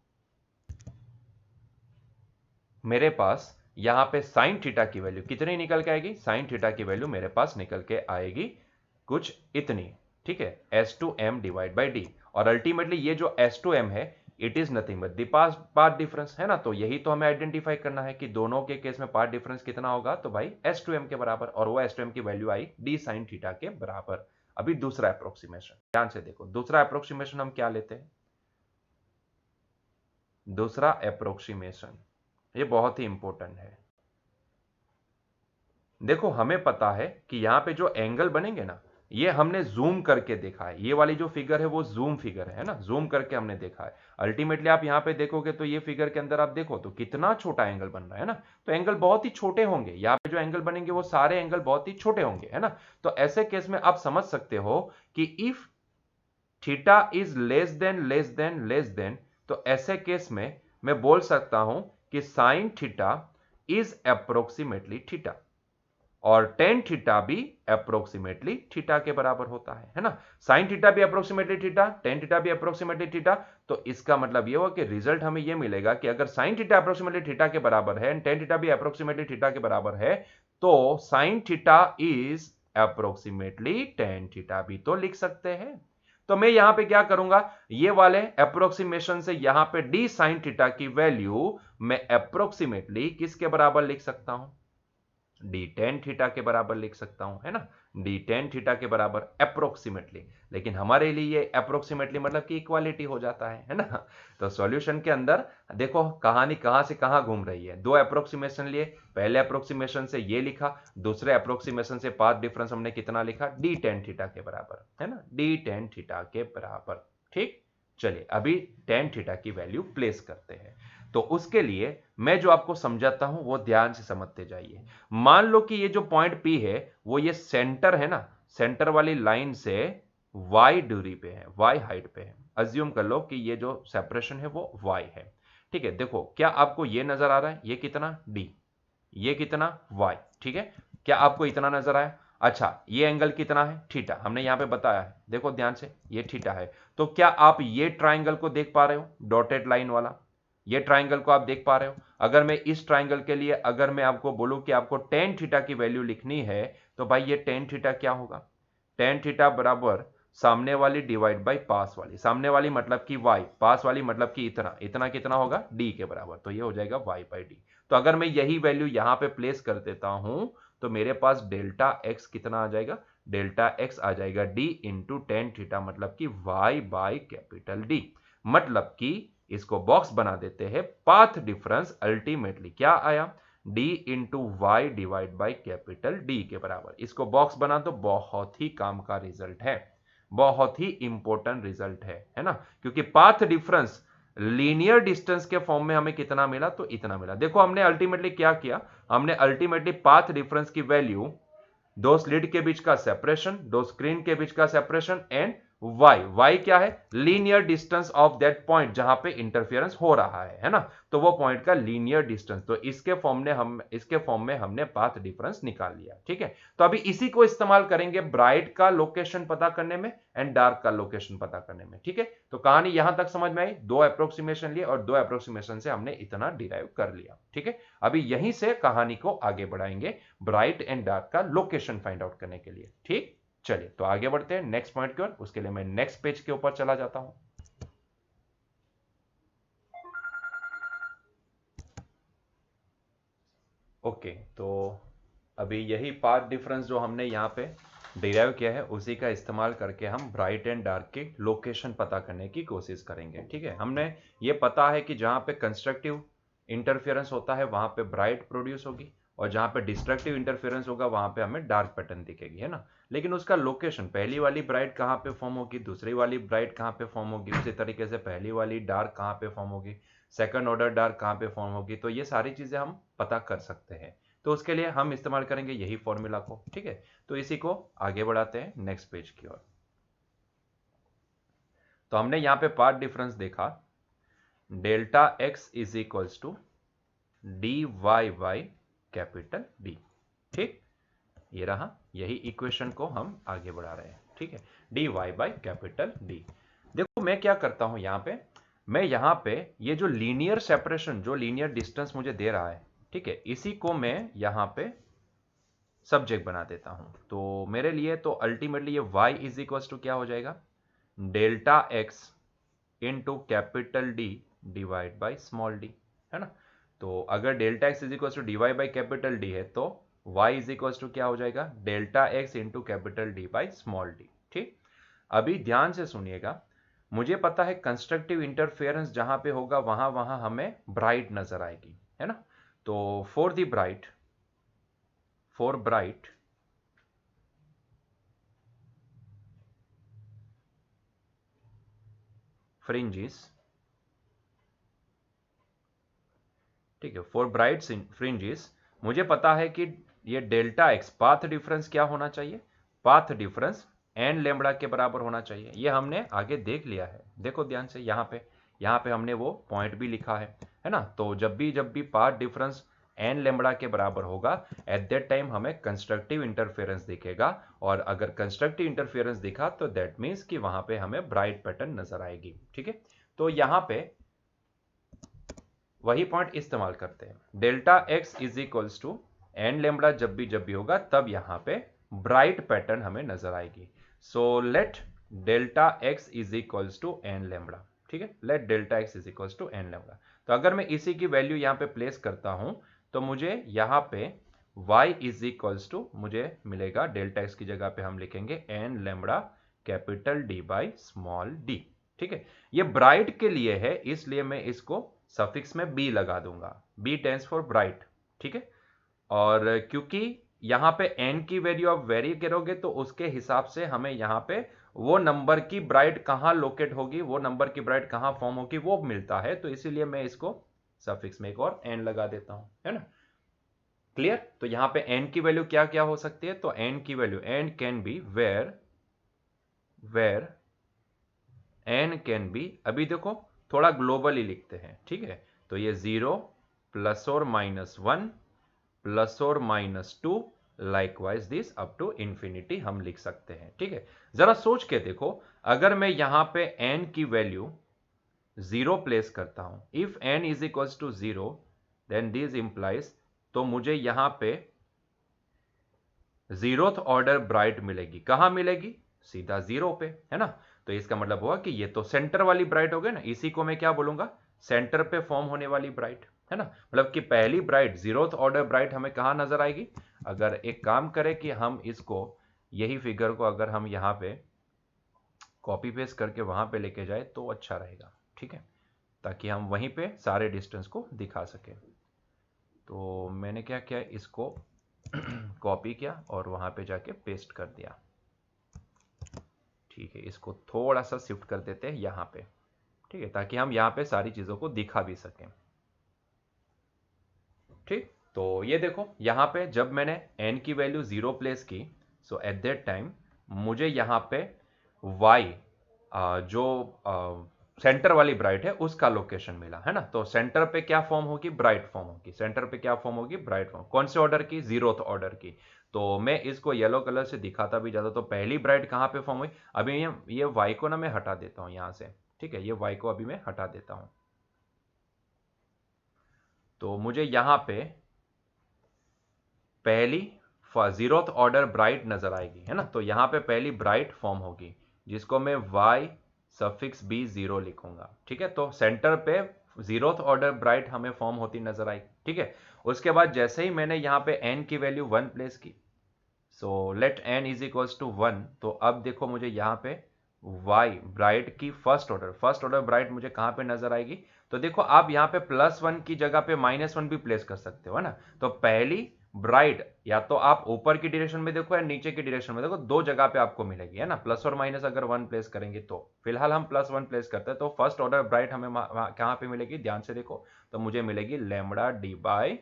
मेरे पास यहां पे साइन थीटा की वैल्यू कितनी निकल के आएगी, साइन थीटा की वैल्यू मेरे पास निकल के आएगी कुछ इतनी, ठीक है, S two M divide by D. और अल्टीमेटली ये जो एस टू एम है, it is nothing but the path difference, है ना। तो यही तो हमें आइडेंटिफाई करना है कि दोनों के केस में पाथ डिफरेंस कितना होगा, तो भाई एस टू एम के बराबर, और वो एस टू एम की value I D sine theta के बराबर। अभी दूसरा अप्रोक्सीमेशन ध्यान से देखो, दूसरा अप्रोक्सीमेशन हम क्या लेते हैं, दूसरा अप्रोक्सीमेशन ये बहुत ही इंपॉर्टेंट है। देखो हमें पता है कि यहां पे जो एंगल बनेंगे ना, ये हमने जूम करके देखा है, ये वाली जो फिगर है वो जूम फिगर है ना, जूम करके हमने देखा है। अल्टीमेटली आप यहां पे देखोगे तो ये फिगर के अंदर आप देखो तो कितना छोटा एंगल बन रहा है ना, तो एंगल बहुत ही छोटे होंगे, यहाँ पे जो एंगल बनेंगे वो सारे एंगल बहुत ही छोटे होंगे, है ना। तो ऐसे केस में आप समझ सकते हो कि if theta is less than, तो ऐसे केस में मैं बोल सकता हूं कि sign theta is approximately theta, और टेन थीटा भी अप्रोक्सीमेटली थीटा के बराबर होता है ना। साइन थीटा भी अप्रोक्सीमेटली थीटा, टेन थीटा भी अप्रोक्सीमेटली थीटा। तो इसका मतलब ये हुआ कि रिजल्ट हमें ये मिलेगा कि अगर साइन थीटा अप्रोक्सीमेटली थीटा के बराबर है, टेन थीटा भी अप्रोक्सीमेटली थीटा के बराबर है, तो sign theta is approximately tan theta भी तो लिख सकते हैं। तो मैं यहां पे क्या करूंगा, ये वाले अप्रोक्सीमेशन से यहां पे डी साइन थीटा की वैल्यू मैं अप्रोक्सीमेटली किसके बराबर लिख सकता हूं, डी टेन थीटा के बराबर लिख सकता हूं, है ना, डी टेन थीटा के बराबर अप्रोक्सीमेटली। लेकिन हमारे लिए ये अप्रोक्सीमेटली मतलब कि इक्वालिटी हो जाता है ना। तो सॉल्यूशन के अंदर देखो कहानी कहां से कहां घूम रही है, दो अप्रोक्सीमेशन लिए, पहले अप्रोक्सीमेशन से ये लिखा, दूसरे अप्रोक्सीमेशन से पाथ डिफरेंस हमने कितना लिखा, डी टेन थीटा के बराबर, है ना, डी टेन थीटा के बराबर। ठीक, चलिए अभी टेन थीटा की वैल्यू प्लेस करते हैं। तो उसके लिए मैं जो आपको समझाता हूं वो ध्यान से समझते जाइए। मान लो कि ये जो पॉइंट P है वो ये सेंटर है ना, सेंटर वाली लाइन से y दूरी पे है, y हाइट पे है। अज्यूम कर लो कि ये जो सेपरेशन है वो y है, ठीक है। देखो क्या आपको ये नजर आ रहा है, ये कितना d, ये कितना y, ठीक है। क्या आपको इतना नजर आया, अच्छा ये एंगल कितना है, थीटा, हमने यहां पे बताया है, देखो ध्यान से ये थीटा है। तो क्या आप ये ट्राइंगल को देख पा रहे हो, डॉटेड लाइन वाला, ये ट्राइंगल को आप देख पा रहे हो। अगर मैं इस ट्राइंगल के लिए अगर मैं आपको बोलूं कि आपको टेन थीटा की वैल्यू लिखनी है, तो भाई ये टेन थीटा क्या होगा, टेन थीटा बराबर सामने वाली डिवाइड बाई पास वाली, सामने वाली मतलब कि y, पास वाली मतलब कि इतना, इतना कितना होगा d के बराबर, तो ये हो जाएगा y बाई डी। तो अगर मैं यही वैल्यू यहां पे प्लेस कर देता हूं तो मेरे पास डेल्टा x कितना आ जाएगा, डेल्टा x आ जाएगा d इंटू टेन थीटा मतलब कि y बाई कैपिटल D। मतलब कि इसको बॉक्स बना देते हैं, पाथ डिफरेंस अल्टीमेटली क्या आया, d into Y divide by capital D के बराबर। इसको बॉक्स बना दो, बहुत ही काम का रिजल्ट है, बहुत ही इंपॉर्टेंट रिजल्ट है ना। क्योंकि पाथ डिफरेंस लीनियर डिस्टेंस के फॉर्म में हमें कितना मिला, तो इतना मिला। देखो हमने अल्टीमेटली क्या किया, हमने अल्टीमेटली पाथ डिफरेंस की वैल्यू दो स्लिट के बीच का सेपरेशन, दो स्क्रीन के बीच का सेपरेशन एंड y क्या है, linear distance of that point जहां पे इंटरफेरेंस हो रहा है ना, तो वो पॉइंट का लीनियर डिस्टेंस। तो इसके फॉर्म में हमने पाथ डिफरेंस निकाल लिया, ठीक है। तो अभी इसी को इस्तेमाल करेंगे ब्राइट का लोकेशन पता करने में एंड डार्क का लोकेशन पता करने में, ठीक है। तो कहानी यहां तक समझ में आई, दो अप्रोक्सीमेशन लिए और दो अप्रोक्सीमेशन से हमने इतना डिराइव कर लिया, ठीक है। अभी यहीं से कहानी को आगे बढ़ाएंगे ब्राइट एंड डार्क का लोकेशन फाइंड आउट करने के लिए, ठीक। चलिए तो आगे बढ़ते हैं नेक्स्ट पॉइंट की ओर, उसके लिए मैं नेक्स्ट पेज के ऊपर चला जाता हूं। ओके, तो अभी यही पाथ डिफरेंस जो हमने यहां पे डिराइव किया है उसी का इस्तेमाल करके हम ब्राइट एंड डार्क की लोकेशन पता करने की कोशिश करेंगे। ठीक है, हमने ये पता है कि जहाँ पे कंस्ट्रक्टिव इंटरफेरेंस होता है वहाँ पे ब्राइट प्रोड्यूस होगी और जहाँ पे डिस्ट्रक्टिव इंटरफेरेंस होगा वहाँ पे हमें डार्क पैटर्न दिखेगी, है ना। लेकिन उसका लोकेशन, पहली वाली ब्राइट कहाँ पे फॉर्म होगी, दूसरी वाली ब्राइट कहाँ पे फॉर्म होगी, उसी तरीके से पहली वाली डार्क कहाँ पे फॉर्म होगी, सेकंड ऑर्डर डार्क कहाँ पे फॉर्म होगी, तो ये सारी चीज़ें हम पता कर सकते हैं। तो उसके लिए हम इस्तेमाल करेंगे यही फॉर्मूला को। ठीक है, तो इसी को आगे बढ़ाते हैं नेक्स्ट पेज की ओर। तो हमने यहां पे पार्ट डिफरेंस देखा, delta x is equals to D Y by capital D. ठीक, ये रहा, यही इक्वेशन को हम आगे बढ़ा रहे हैं। ठीक है, D Y by capital D. देखो मैं क्या करता हूं यहां पे, मैं यहां पे ये जो लीनियर सेपरेशन, जो लीनियर डिस्टेंस मुझे दे रहा है, ठीक है, इसी को मैं यहां पे सब्जेक्ट बना देता हूं। तो मेरे लिए तो अल्टीमेटली ये y इज इक्वल टू क्या हो जाएगा, delta x into capital D divide by small d, है ना। तो अगर delta x is equal to D Y by capital D है तो y इज इक्वल टू क्या हो जाएगा, delta x into capital D by small d। ठीक, अभी ध्यान से सुनिएगा, मुझे पता है कंस्ट्रक्टिव इंटरफेरेंस जहां पे होगा वहां वहां हमें ब्राइट नजर आएगी, है ना। तो फॉर ब्राइट फ्रिंजेस, ठीक है, फॉर ब्राइट फ्रिंजेस मुझे पता है कि ये डेल्टा एक्स पाथ डिफरेंस क्या होना चाहिए, पाथ डिफरेंस एन लेमड़ा के बराबर होना चाहिए। ये हमने आगे देख लिया है, देखो ध्यान से, यहाँ पे हमने वो पॉइंट भी लिखा है ना। तो जब भी पाथ डिफरेंस एन लेमड़ा के बराबर होगा, एट दैट टाइम हमें कंस्ट्रक्टिव इंटरफेरेंस दिखेगा, और अगर कंस्ट्रक्टिव इंटरफेरेंस दिखा तो दैट मीन्स कि वहां पे हमें ब्राइट पैटर्न नजर आएगी। ठीक है, तो यहां पे वही पॉइंट इस्तेमाल करते हैं, delta x is equals to N lambda, जब भी होगा तब यहां पे ब्राइट पैटर्न हमें नजर आएगी। So let delta x is equals to N lambda. ठीक है, let delta x is equals to N lambda. तो अगर मैं इसी की वैल्यू यहां पे प्लेस करता हूं तो मुझे यहां पे y इज इक्वल्स टू मुझे मिलेगा, डेल्टा एक्स की जगह पे हम लिखेंगे N lambda capital D by small D. ठीक है, ये ब्राइट के लिए है इसलिए मैं इसको सफिक्स में बी लगा दूंगा, बी टेंस फॉर ब्राइट। ठीक है, और क्योंकि यहां पे n की वैल्यू आप वेरी करोगे तो उसके हिसाब से हमें यहां पे वो नंबर की ब्राइट कहां लोकेट होगी, वो नंबर की ब्राइट कहां फॉर्म होगी वो मिलता है, तो इसीलिए मैं इसको सफिक्स में एक और n लगा देता हूं, है ना। क्लियर, तो यहां पे n की वैल्यू क्या क्या हो सकती है, तो n की value, n can be where n can be, अभी देखो थोड़ा ग्लोबली लिखते हैं। ठीक है, तो ये 0 प्लस और माइनस 1 प्लस और minus 2, likewise this up to infinity हम लिख सकते हैं। ठीक है, जरा सोच के देखो, अगर मैं यहां पे n की वैल्यू 0 प्लेस करता हूं, if n is equal to 0 then this implies, तो मुझे यहां पे जीरोथ ऑर्डर ब्राइट मिलेगी, कहां मिलेगी, सीधा 0 पे, है ना। तो इसका मतलब हुआ कि ये तो सेंटर वाली ब्राइट हो गई ना, इसी को मैं क्या बोलूंगा, सेंटर पे फॉर्म होने वाली ब्राइट, है ना। मतलब कि पहली ब्राइट, जीरोथ ऑर्डर ब्राइट हमें कहां नजर आएगी। अगर एक काम करें कि हम इसको, यही फिगर को अगर हम यहां पे कॉपी पेस्ट करके वहां पे लेके जाए तो अच्छा रहेगा। ठीक है, ताकि हम वहीं पे सारे डिस्टेंस को दिखा सके। तो मैंने क्या किया, इसको कॉपी किया और वहां पे जाके पेस्ट कर दिया। ठीक है, इसको थोड़ा सा शिफ्ट कर देते हैं यहां पे, ठीक है, ताकि हम यहां पे सारी चीजों को दिखा भी सकें। ठीक, तो ये देखो यहां पे जब मैंने n की वैल्यू 0 प्लेस की, सो एट दैट टाइम मुझे यहां पे y जो सेंटर वाली ब्राइट है उसका लोकेशन मिला, है ना। तो सेंटर पे क्या फॉर्म होगी, ब्राइट फॉर्म होगी, सेंटर पे क्या फॉर्म होगी, ब्राइट फॉर्म, कौन से ऑर्डर की, जीरोथ ऑर्डर की। तो मैं इसको येलो कलर से दिखाता भी जाता, तो पहली ब्राइट कहां पे फॉर्म हुई, अभी ये y को ना मैं हटा देता हूं यहां से। ठीक है, ये y को अभी मैं हटा देता हूं, तो मुझे यहां पे पहली जीरोथ ऑर्डर ब्राइट नजर आएगी, है ना। तो यहां पे पहली ब्राइट फॉर्म होगी जिसको मैं y सफिक्स b 0 लिखूंगा। ठीक है, तो सेंटर पे जीरोथ ऑर्डर ब्राइट हमें फॉर्म होती नजर आई। ठीक है, उसके बाद जैसे ही मैंने यहां पे n की वैल्यू 1 प्लेस की, so let n is equals to 1। तो अब देखो मुझे यहाँ पे y ब्राइट की फर्स्ट ऑर्डर ब्राइट मुझे कहाँ पे नजर आएगी? तो देखो आप यहाँ पे +1 की जगह पे -1 भी प्लेस कर सकते हो, है ना। तो पहली ब्राइट या तो आप ऊपर की डायरेक्शन में देखो या नीचे की डायरेक्शन में देखो, दो जगह पे आपको मिलेगी, है ना। प्लस और माइनस अगर 1 प्लेस करेंगे तो फिलहाल हम +1 प्लेस करते हैं, तो फर्स्ट ऑर्डर ब्राइट हमें कहाँ पे मिलेगी? ध्यान से देखो, तो मुझे मिलेगी lambda D by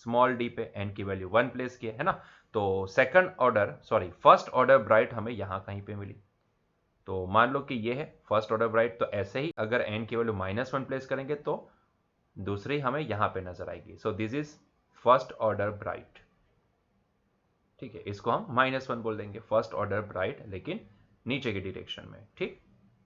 small D पे n की वैल्यू 1 प्लेस की है ना। तो फर्स्ट ऑर्डर ब्राइट हमें यहां कहीं पे मिली। तो मान लो कि ये है फर्स्ट ऑर्डर ब्राइट। तो ऐसे ही अगर n की वैल्यू -1 प्लेस करेंगे तो दूसरी हमें यहां पे नजर आएगी। सो this is first order bright, ठीक है। इसको हम -1 बोल देंगे, फर्स्ट ऑर्डर ब्राइट, लेकिन नीचे की डायरेक्शन में। ठीक,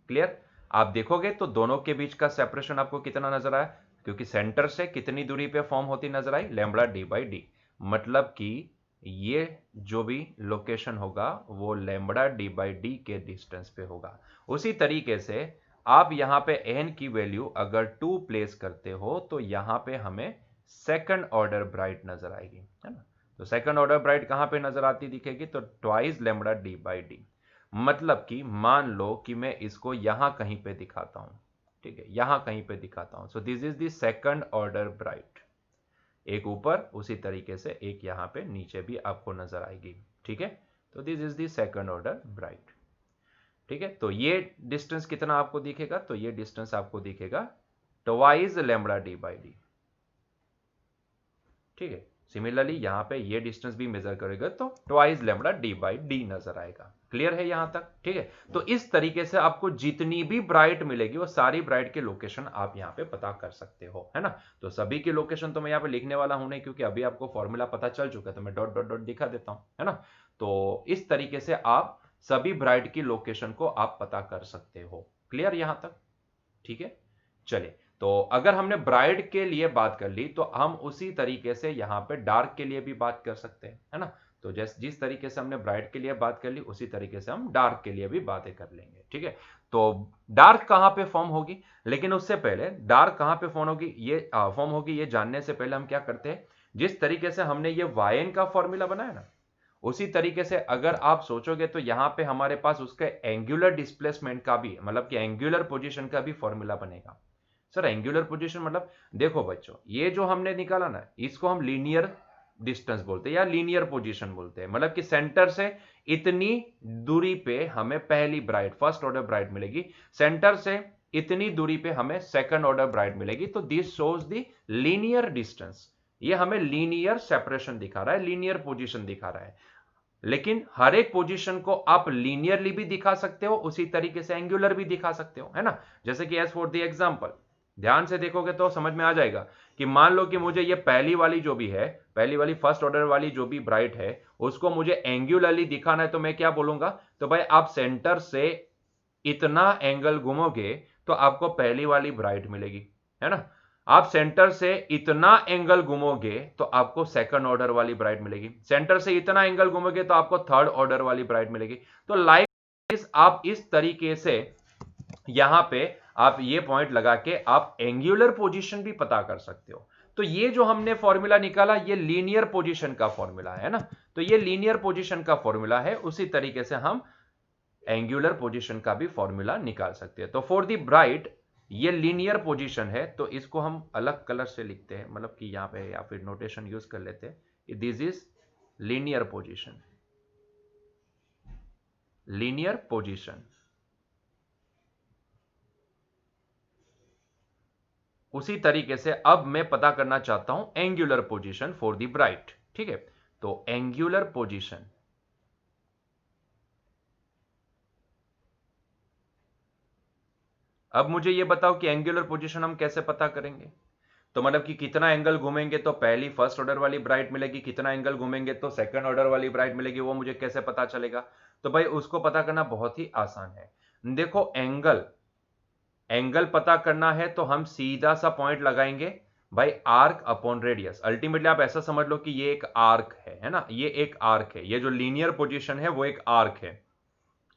क्लियर। आप देखोगे तो दोनों के बीच का सेपरेशन आपको कितना नजर आया? क्योंकि सेंटर से कितनी दूरी पे फॉर्म होती नजर आई? Lambda D by D. मतलब कि ये जो भी लोकेशन होगा वो लैम्बडा डी बाई डी के डिस्टेंस पे होगा। उसी तरीके से आप यहां पे n की वैल्यू अगर 2 प्लेस करते हो तो यहां पे हमें सेकंड ऑर्डर ब्राइट नजर आएगी, है ना। तो सेकंड ऑर्डर ब्राइट कहां पे नजर आती दिखेगी? तो twice lambda D by D. मतलब कि मान लो कि मैं इसको यहां कहीं पे दिखाता हूं, ठीक है, यहां कहीं पे दिखाता हूं। सो this is the second order bright. एक ऊपर, उसी तरीके से एक यहां पे नीचे भी आपको नजर आएगी, ठीक है। तो this is the second order bright, ठीक है। तो ये डिस्टेंस कितना आपको दिखेगा? तो ये डिस्टेंस आपको दिखेगा twice lambda D by D, ठीक है। सिमिलरली यहां पे ये डिस्टेंस भी मेजर करेगा तो twice lambda D by D नजर आएगा। क्लियर है यहां तक? ठीक है। तो इस तरीके से आपको जितनी भी ब्राइट मिलेगी वो सारी ब्राइट के लोकेशन आप यहां पे पता कर सकते हो, है ना। तो सभी की लोकेशन तो मैं यहां पे लिखने वाला हूं नहीं, क्योंकि अभी आपको फॉर्मूला पता चल चुका है, तो मैं डॉट डॉट डॉट दिखा देता हूं, है ना। तो इस तरीके से आप सभी ब्राइट की लोकेशन को आप पता कर सकते हो। क्लियर यहां तक? ठीक है, चलिए। तो अगर हमने ब्राइट के लिए बात कर ली तो हम उसी तरीके से यहां पे डार्क के लिए भी बात कर सकते हैं, है ना। तो जिस तरीके से हमने ब्राइट के लिए बात कर ली उसी तरीके से हम डार्क के लिए भी बातें कर लेंगे, ठीक है। तो डार्क कहां पे फॉर्म होगी? लेकिन उससे पहले डार्क कहां पे फॉर्म होगी ये जानने से पहले हम क्या करते हैं, जिस तरीके से हमने ये yn का फॉर्मूला बनाया ना, उसी तरीके से अगर आप सोचोगे तो यहां पे हमारे पास उसके एंगुलर डिस्प्लेसमेंट का भी, मतलब कि एंगुलर पोजीशन का भी फॉर्मूला बनेगा। सर एंगुलर पोजीशन मतलब, देखो बच्चों, ये जो हमने निकाला ना इसको हम लीनियर डिस्टेंस बोलते हैं या लीनियर पोजीशन बोलते हैं। मतलब कि सेंटर से इतनी दूरी पे हमें पहली ब्राइट, फर्स्ट ऑर्डर ब्राइट मिलेगी, सेंटर से इतनी दूरी पे हमें सेकंड ऑर्डर ब्राइट मिलेगी। तो this shows the linear distance. ये हमें लीनियर सेपरेशन दिखा रहा है, लीनियर पोजीशन दिखा रहा है। लेकिन हर एक पोजीशन को आप लीनियरली भी दिखा सकते हो, उसी तरीके से एंगुलर भी दिखा सकते हो, है ना। जैसे कि एज फॉर द एग्जांपल, ध्यान से देखोगे तो समझ में आ जाएगा कि मान लो कि मुझे ये पहली वाली जो भी है, पहली वाली फर्स्ट ऑर्डर वाली जो भी ब्राइट है, उसको मुझे एंगुलरली दिखाना है। तो मैं क्या बोलूंगा? तो भाई आप सेंटर से इतना एंगल घूमोगे तो आपको पहली वाली ब्राइट मिलेगी, है ना। आप सेंटर से इतना एंगल घूमोगे तो आपको सेकंड ऑर्डर वाली ब्राइट मिलेगी, सेंटर से इतना एंगल घूमोगे तो आपको थर्ड ऑर्डर वाली ब्राइट मिलेगी। तो लाइक आप इस तरीके से यहां पे आप ये पॉइंट लगा के आप एंगुलर पोजीशन भी पता कर सकते हो। तो ये जो हमने फॉर्मूला निकाला ये लीनियर पोजीशन का फॉर्मूला है ना। तो ये लीनियर पोजीशन का फॉर्मूला है, उसी तरीके से हम एंगुलर पोजीशन का भी फॉर्मूला निकाल सकते हैं। तो फॉर द ब्राइट ये लीनियर पोजीशन है, तो इसको हम अलग कलर से लिखते हैं, मतलब कि यहां पे या फिर नोटेशन यूज कर लेते हैं, this is linear position, linear position. उसी तरीके से अब मैं पता करना चाहता हूं angular position for the bright, ठीक है। तो एंगुलर पोजीशन, अब मुझे यह बताओ कि एंगुलर पोजीशन हम कैसे पता करेंगे? तो मतलब कि कितना एंगल घूमेंगे तो पहली फर्स्ट ऑर्डर वाली ब्राइट मिलेगी, कितना एंगल घूमेंगे तो सेकंड ऑर्डर वाली ब्राइट मिलेगी, वो मुझे कैसे पता चलेगा? तो भाई उसको पता करना बहुत ही आसान है। देखो एंगल पता करना है तो हम सीधा सा पॉइंट लगाएंगे भाई, आर्क अपॉन रेडियस। अल्टीमेटली आप ऐसा समझ लो कि ये एक आर्क है ना, ये एक आर्क है, ये जो लीनियर पोजीशन है वो एक आर्क है।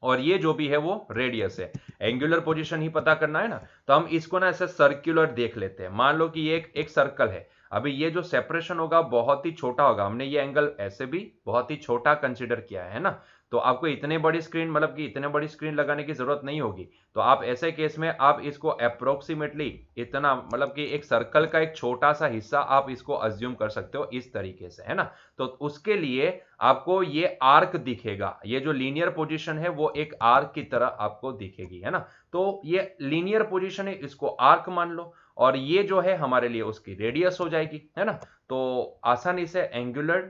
और ये जो भी है वो रेडियस है। एंगुलर पोजीशन ही पता करना है ना, तो हम इसको ना ऐसे सर्कुलर देख लेते हैं। मान लो कि ये एक सर्कल है, अभी ये जो सेपरेशन होगा बहुत ही छोटा होगा, हमने ये एंगल ऐसे भी बहुत ही छोटा कंसीडर किया है ना, तो आपको इतने बड़ी स्क्रीन मतलब कि इतने बड़ी स्क्रीन लगाने की जरूरत नहीं होगी। तो आप ऐसे केस में आप इसको अप्रोक्सीमेटली इतना मतलब कि एक सर्कल का एक छोटा सा हिस्सा आप इसको अज्यूम कर सकते हो इस तरीके से, है ना। तो उसके लिए आपको ये आर्क दिखेगा, ये जो लीनियर पोजीशन है वो एक आर्क की तरह आपको दिखेगी, है ना। तो ये लीनियर पोजीशन है, इसको आर्क मान लो, और ये जो है हमारे लिए उसकी रेडियस हो जाएगी, है ना। तो आसानी से एंगुलर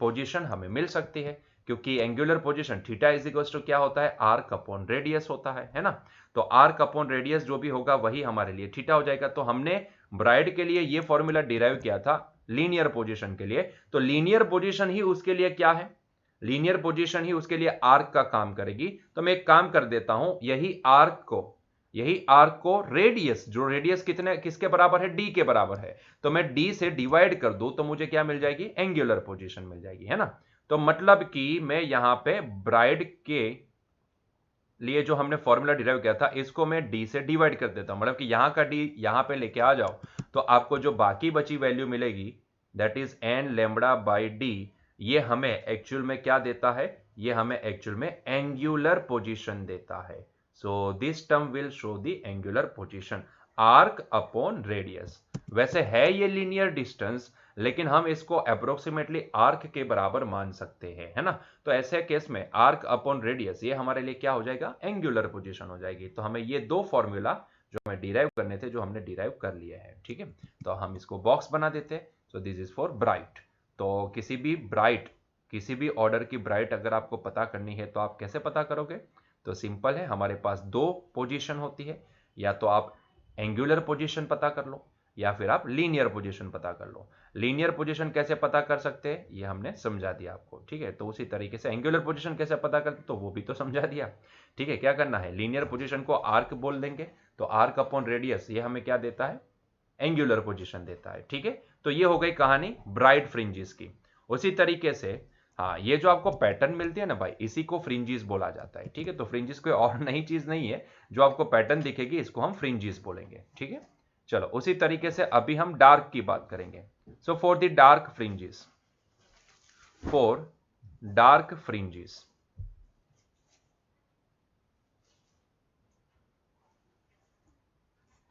पोजीशन हमें मिल सकती है, क्योंकि angular position theta is equal to क्या होता है, आर्क अपॉन रेडियस होता है ना। तो आर्क अपॉन रेडियस जो भी होगा वही हमारे लिए थीटा हो जाएगा। तो हमने ब्राइड के लिए ये फॉर्मूला डिराइव किया था लीनियर पोजीशन के लिए, तो लीनियर पोजीशन ही उसके लिए क्या है, लीनियर पोजीशन ही उसके लिए आर्क का काम करेगी। तो मैं एक काम कर देता हूं, यही आर्क को रेडियस, जो रेडियस कितने किसके बराबर है, डी के बराबर है, तो मैं डी से डिवाइड कर दूं तो मुझे क्या मिल जाएगी, एंगुलर पोजीशन मिल जाएगी, है ना। तो मतलब कि मैं यहां पे ब्राइड के लिए जो हमने फॉर्मूला डिराइव किया था इसको मैं डी से डिवाइड कर देता हूं, मतलब कि यहां का डी यहां पे लेके आ जाओ, तो आपको जो बाकी बची वैल्यू मिलेगी that is an lambda by D, ये हमें एक्चुअल में क्या देता है, ये हमें एक्चुअल में एंगुलर पोजीशन देता है। So this term will show the angular position, arc upon radius. वैसे है ये लीनियर डिस्टेंस, लेकिन हम इसको अप्रोक्सीमेटली आर्क के बराबर मान सकते हैं, है ना। तो ऐसे केस में आर्क अपॉन रेडियस ये हमारे लिए क्या हो जाएगा, एंगुलर पोजीशन हो जाएगी। तो हमें ये दो फॉर्मूला जो हमें डिराइव करने थे, जो हमने डिराइव कर लिए हैं, ठीक है। तो हम इसको बॉक्स बना देते हैं। So this is for bright. तो किसी भी ऑर्डर की ब्राइट अगर आपको पता करनी है तो आप कैसे पता करोगे, तो सिंपल है, हमारे पास दो पोजीशन होती है, या तो आप एंगुलर पोजीशन पता कर लो या फिर आप लीनियर पोजीशन पता कर लो। लीनियर पोजीशन कैसे पता कर सकते हैं ये हमने समझा दिया आपको, ठीक है। तो उसी तरीके से एंगुलर पोजीशन कैसे पता करते तो वो भी तो समझा दिया, ठीक है। क्या करना है, लीनियर पोजीशन को आर्क बोल देंगे, तो आर्क अपॉन रेडियस ये हमें क्या देता है, एंगुलर पोजीशन देता है, ठीक है। तो ये हो गई कहानी ब्राइट फ्रिंजिस की। उसी तरीके से हाँ, ये जो आपको पैटर्न मिलती है ना भाई, इसी को फ्रिंजिस बोला जाता है, ठीक है। तो फ्रिंजिस कोई और नई चीज नहीं है, जो आपको पैटर्न दिखेगी इसको हम फ्रिंजिस बोलेंगे, ठीक है। चलो उसी तरीके से अभी हम डार्क की बात करेंगे। So for the dark fringes, for dark fringes,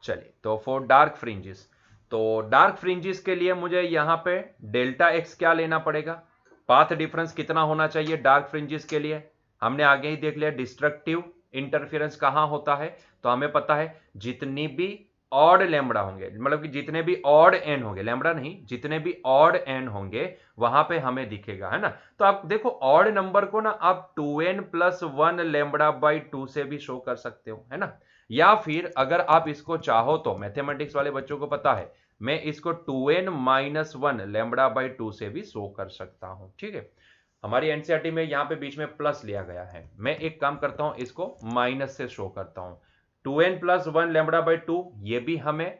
चलिए तो फॉर डार्क फ्रिंजिस, तो डार्क फ्रिंजिस के लिए मुझे यहां पे डेल्टा एक्स क्या लेना पड़ेगा, पाथ डिफरेंस कितना होना चाहिए डार्क फ्रिंजिस के लिए। हमने आगे ही देख लिया डिस्ट्रक्टिव इंटरफेरेंस कहां होता है, तो हमें पता है जितनी भी ऑड लैम्बडा होंगे, मतलब कि जितने भी ऑड एन होंगे, लैम्बडा नहीं, जितने भी ऑड एन होंगे वहां पे हमें दिखेगा, है ना। तो आप देखो ऑड नंबर को ना आप 2n प्लस 1 लैम्बडा बाई 2 से भी शो कर सकते हो, है ना। या फिर अगर आप इसको चाहो तो मैथमेटिक्स वाले बच्चों को पता है, मैं इसको 2n माइनस 1 लैम्बडा बाई 2 से भी शो कर सकता हूं, ठीक है। हमारी एनसीईआरटी में यहां पे बीच में प्लस लिया गया है, मैं एक काम करता हूं इसको माइनस से शो करता हूं। 2n प्लस 1 लैम्बडा बाई 2 ये भी हमें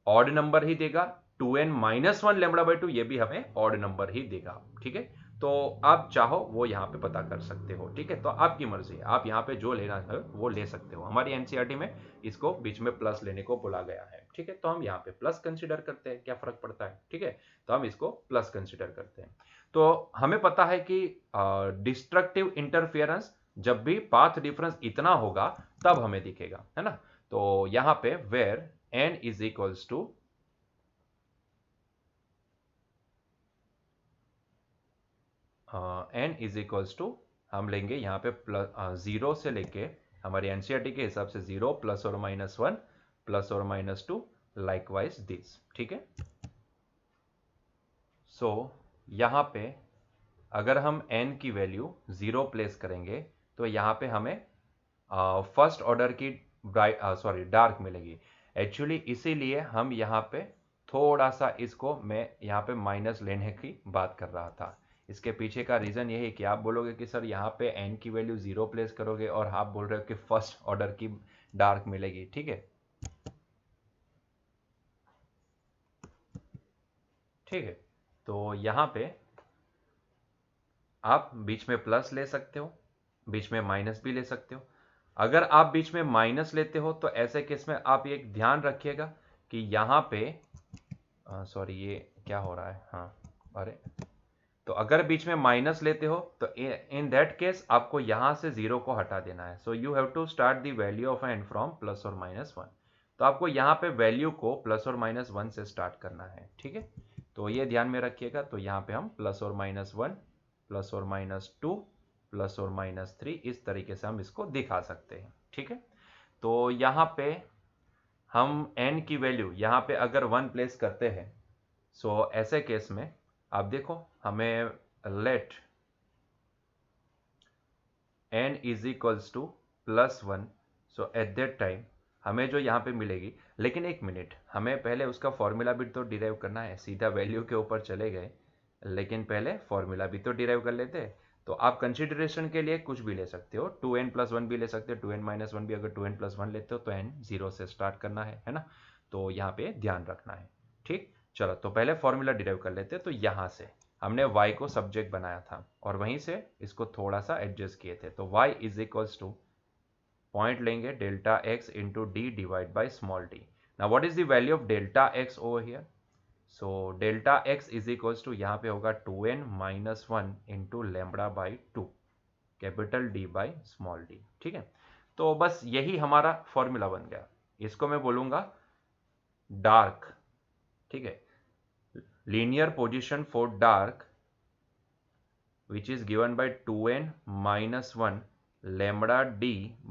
ऑड नंबर ही देगा, 2n माइनस 1 लैम्बडा बाई 2 ये भी हमें ऑड नंबर ही देगा, ठीक है। तो आप चाहो वो यहाँ पे पता कर सकते हो, ठीक है। तो आपकी मर्जी है, आप यहाँ पे जो लेना है वो ले सकते हो। हमारी एनसीईआरटी में इसको बीच में प्लस लेने को बोला गया है, ठीक है। तो हम यहाँ पे प्लस कंसिडर करते हैं, क्या फर्क पड़ता है, ठीक है। तो हम इसको प्लस कंसिडर करते हैं। तो हमें पता है कि डिस्ट्रक्टिव इंटरफियरेंस जब भी पाथ डिफरेंस इतना होगा तब हमें दिखेगा, है ना। तो यहां पे where n is equals to n is equals to हम लेंगे यहां पे प्लस 0 से लेके, हमारी एनसीईआरटी के हिसाब से 0 प्लस और माइनस 1 प्लस और माइनस 2 लाइकवाइज दिस, ठीक है। सो यहां पे अगर हम n की वैल्यू 0 प्लेस करेंगे तो यहां पे हमें फर्स्ट ऑर्डर की डार्क मिलेगी। एक्चुअली इसीलिए हम यहाँ पे थोड़ा सा इसको मैं यहाँ पे माइनस लेने की बात कर रहा था। इसके पीछे का रीजन यही है कि आप बोलोगे कि सर यहाँ पे n की वैल्यू 0 प्लेस करोगे और आप बोल रहे हो कि फर्स्ट ऑर्डर की डार्क मिलेगी, ठीक है, ठीक है। तो यहाँ पे आप बीच में प्लस ले सकते हो, बीच में माइनस भी ले सकते हो। अगर आप बीच में माइनस लेते हो तो ऐसे केस में आप एक ध्यान रखिएगा कि यहाँ पे सॉरी ये क्या हो रहा है, हाँ अरे, तो अगर बीच में माइनस लेते हो तो इन दैट केस आपको यहां से जीरो को हटा देना है। So you have to start the value of N from plus और माइनस वन। तो आपको यहाँ पे वैल्यू को प्लस और माइनस वन से स्टार्ट करना है, ठीक है। तो ये ध्यान में रखिएगा। तो यहाँ पे हम प्लस और माइनस वन, प्लस और माइनस टू, प्लस और माइनस थ्री, इस तरीके से हम इसको दिखा सकते हैं, ठीक है। तो यहाँ पे हम n की वैल्यू यहाँ पे अगर वन प्लेस करते हैं, सो ऐसे केस में आप देखो हमें let n is equals to plus one. So at that time हमें जो यहाँ पे मिलेगी, लेकिन एक मिनट, हमें पहले उसका फॉर्मूला भी तो डिराइव करना है। सीधा वैल्यू के ऊपर चले गए, लेकिन पहले फॉर्मूला भी तो डिराइव कर लेते हैं। तो आप कंसिडरेशन के लिए कुछ भी ले सकते हो, 2n प्लस वन भी ले सकते हो, 2n माइनस वन भी। अगर 2n प्लस वन लेते हो तो n जीरो से स्टार्ट करना है ना। तो यहाँ पे ध्यान रखना है, ठीक। चलो तो पहले फॉर्मूला डिराइव कर लेते हैं। तो यहाँ से हमने y को सब्जेक्ट बनाया था और वहीं से इसको थोड़ा सा एडजस्ट किए थे। तो y is equals to, point लेंगे delta x into D divide by small D. Now what is the value of delta x over here? So delta x is equals to यहाँ पे होगा 2n minus one into lambda by two, capital D by small D, ठीक है। तो बस यही हमारा formula बन गया। इसको मैं बोलूंगा डार्क, ठीक है, linear position for dark which is given by 2n minus 1 lambda d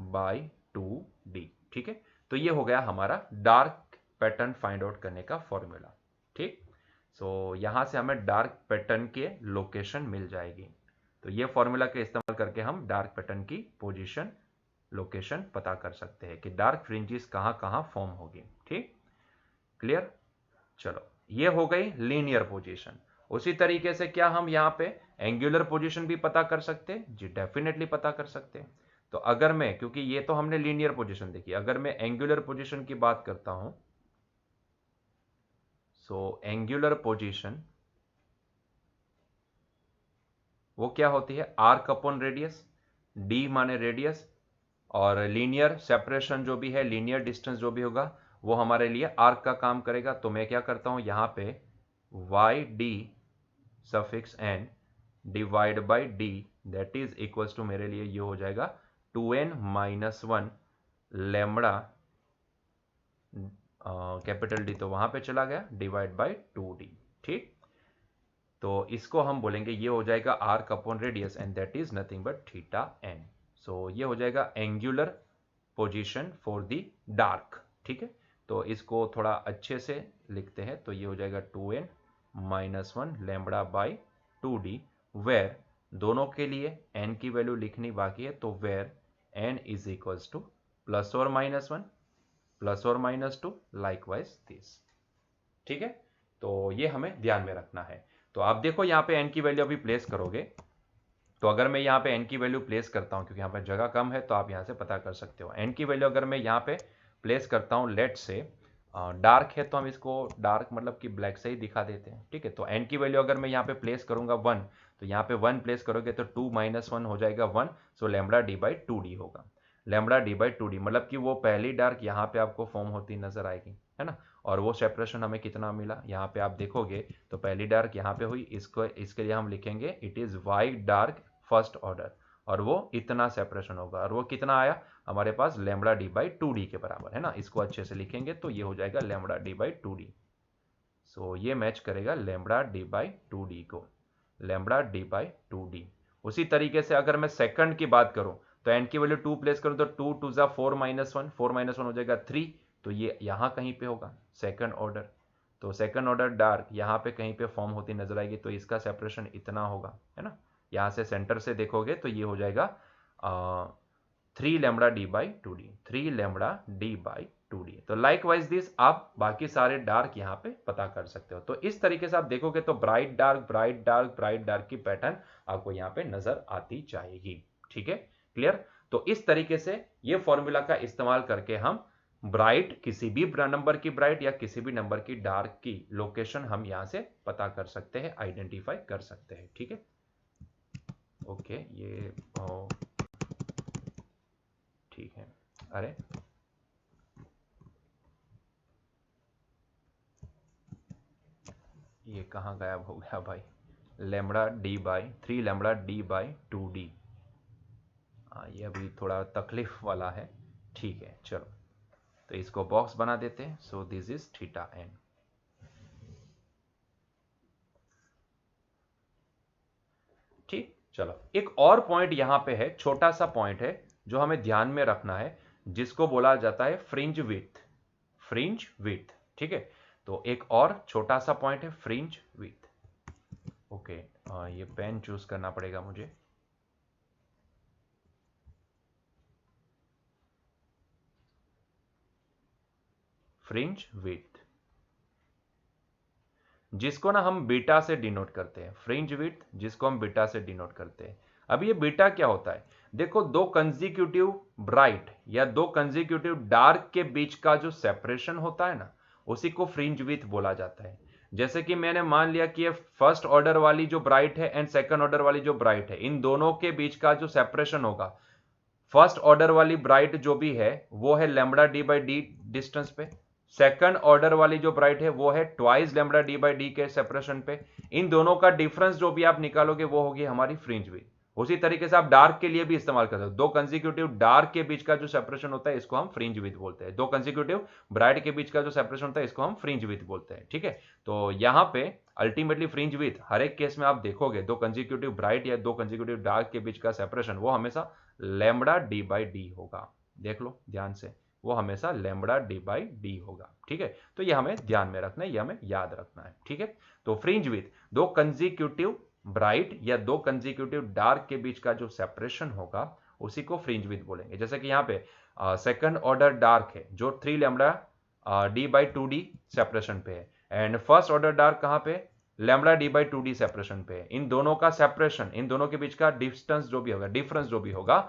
by 2d, ठीक है। तो ये हो गया हमारा डार्क पैटर्न फाइंड आउट करने का फॉर्मूला, ठीक। सो यहां से हमें डार्क पैटर्न के लोकेशन मिल जाएगी। तो ये फॉर्मूला के इस्तेमाल करके हम डार्क पैटर्न की पोजीशन, लोकेशन पता कर सकते हैं कि डार्क फ्रिंजेस कहां कहां फॉर्म होगी, ठीक, क्लियर। चलो ये हो गई लीनियर पोजीशन। उसी तरीके से क्या हम यहाँ पे एंगुलर पोजीशन भी पता कर सकते हैं? जी डेफिनेटली पता कर सकते हैं। तो अगर मैं, क्योंकि ये तो हमने लीनियर पोजीशन देखी, अगर मैं एंगुलर पोजीशन की बात करता हूं, सो एंगुलर पोजीशन वो क्या होती है? आर्क अपॉन रेडियस, डी माने रेडियस, और लीनियर सेपरेशन जो भी है, लीनियर डिस्टेंस जो भी होगा वो हमारे लिए आर्क का काम करेगा। तो मैं क्या करता हूं यहाँ पे Y D suffix N divide by D, that is equals to, मेरे लिए ये हो जाएगा 2n minus one lambda, capital D तो वहां पे चला गया, डिवाइड बाई 2d, ठीक। तो इसको हम बोलेंगे, ये हो जाएगा arc upon radius and that is nothing but theta n. सो ये हो जाएगा angular position for the dark, ठीक है। तो इसको थोड़ा अच्छे से लिखते हैं। तो ये हो जाएगा 2n minus one lambda by 2d, where दोनों के लिए n की वैल्यू लिखनी बाकी है। तो where n is equals to plus और माइनस वन, प्लस और माइनस टू, लाइकवाइज दिस, ठीक है। तो ये हमें ध्यान में रखना है। तो आप देखो यहाँ पे n की वैल्यू अभी प्लेस करोगे, तो अगर मैं यहाँ पे n की वैल्यू प्लेस करता हूँ, क्योंकि यहाँ पे जगह कम है, तो आप यहाँ से पता कर सकते हो n की वैल्यू अगर मैं यहाँ पे प्लेस करता हूँ, लेट से डार्क है तो हम इसको डार्क मतलब कि ब्लैक से ही दिखा देते हैं, ठीक है। तो n की वैल्यू अगर मैं यहाँ पे प्लेस करूंगा वन, तो यहाँ पे वन प्लेस करोगे तो 2 माइनस वन हो जाएगा 1। सो लैम्बडा डी बाई 2d होगा। लैम्बडा डी बाई 2d मतलब कि वो पहली डार्क यहाँ पे आपको फॉर्म होती नजर आएगी, है ना। और वो सेपरेशन हमें कितना मिला, यहाँ पे आप देखोगे तो पहली डार्क यहाँ पे हुई, इसको इसके लिए हम लिखेंगे it is Y dark first order, और वो इतना सेपरेशन होगा, और वो कितना आया हमारे पास, लैम्बडा डी बाई 2d के बराबर, है ना। इसको अच्छे से लिखेंगे तो ये हो जाएगा लैम्बडा डी बाई 2d। सो ये मैच करेगा लैम्बडा डी बाई 2d को, लैम्बडा डी बाई 2d। उसी तरीके से अगर मैं सेकंड की बात करूं, तो n की वैल्यू 2 प्लेस करूं तो 2 टू जा 4 माइनस वन, 4 माइनस वन हो जाएगा 3। तो ये यहां कहीं पे होगा सेकंड ऑर्डर। तो सेकंड ऑर्डर डार्क यहाँ पे कहीं पे फॉर्म होती नजर आएगी, तो इसका सेपरेशन इतना होगा, है ना। यहाँ से सेंटर से देखोगे तो ये हो जाएगा 3 lambda D by 2d, 3 lambda D by 2d। तो लाइक वाइज दिस आप बाकी सारे डार्क यहाँ पे पता कर सकते हो। तो इस तरीके से आप देखोगे तो bright dark, bright dark, bright dark की पैटर्न आपको यहाँ पे नजर आती जाएगी, ठीक है, क्लियर। तो इस तरीके से ये फॉर्मूला का इस्तेमाल करके हम ब्राइट, किसी भी नंबर की ब्राइट या किसी भी नंबर की डार्क की लोकेशन हम यहां से पता कर सकते हैं, आइडेंटिफाई कर सकते हैं, ठीक है। ओके, ये अरे ये कहाँ गायब हो गया भाई, lambda D by 3 lambda D by 2d। ये अभी थोड़ा तकलीफ वाला है, ठीक है चलो, तो इसको बॉक्स बना देते हैं। So this is theta N. ठीक, चलो एक और पॉइंट यहां पे है, छोटा सा पॉइंट है जो हमें ध्यान में रखना है, जिसको बोला जाता है फ्रिंज विड्थ। फ्रिंज विड्थ, ठीक है। तो एक और छोटा सा पॉइंट है फ्रिंज विड्थ। ओके, ये पेन चूज करना पड़ेगा मुझे। फ्रिंज विड्थ, जिसको ना हम बीटा से डिनोट करते हैं, फ्रिंज विड्थ जिसको हम बीटा से डिनोट करते हैं। अब ये बीटा क्या होता है, देखो दो कंसेक्यूटिव ब्राइट या दो कंसेक्यूटिव डार्क के बीच का जो सेपरेशन होता है ना, उसी को फ्रिंज विड्थ बोला जाता है। जैसे कि मैंने मान लिया कि ये फर्स्ट ऑर्डर वाली जो ब्राइट है एंड सेकंड ऑर्डर वाली जो ब्राइट है, इन दोनों के बीच का जो सेपरेशन होगा, फर्स्ट ऑर्डर वाली ब्राइट जो भी है वो है lambda D by D distance पे, सेकंड ऑर्डर वाली जो ब्राइट है वो है twice lambda D by D के सेपरेशन पे। इन दोनों का डिफरेंस जो भी आप निकालोगे वो होगी हमारी फ्रिंज विड्थ। उसी तरीके से आप डार्क के लिए भी इस्तेमाल कर सकते हो, दो कंसेक्यूटिव डार्क के बीच का जो सेपरेशन होता है इसको हम फ्रिंज विड्थ बोलते हैं, दो कंसेक्यूटिव ब्राइट के बीच का जो सेपरेशन होता है इसको हम फ्रिंज विड्थ बोलते हैं, ठीक है। तो यहां पे अल्टीमेटली फ्रिंज विड्थ हर एक केस में आप देखोगे दो कंसेक्यूटिव ब्राइट या दो कंसेक्यूटिव डार्क के बीच का सेपरेशन वो हमेशा लैम्बडा डी बाई डी होगा। देख लो ध्यान से, वो हमेशा लैम्बडा डी बाई डी होगा, ठीक है। तो ये हमें ध्यान में रखना है, ये हमें याद रखना है, ठीक है। तो फ्रिंज विड्थ दो कंसेक्यूटिव ब्राइट या दो कंसेक्यूटिव डार्क के बीच का जो सेपरेशन होगा उसी को फ्रिंज विड्थ बोलेंगे। जैसे कि यहाँ पे सेकंड ऑर्डर डार्क है जो 3 lambda D by 2d separation पे है, एंड फर्स्ट ऑर्डर डार्क कहाँ पे, lambda D by 2d separation पे है। इन दोनों का सेपरेशन, इन दोनों के बीच का डिस्टेंस जो भी होगा, डिफरेंस जो भी होगा,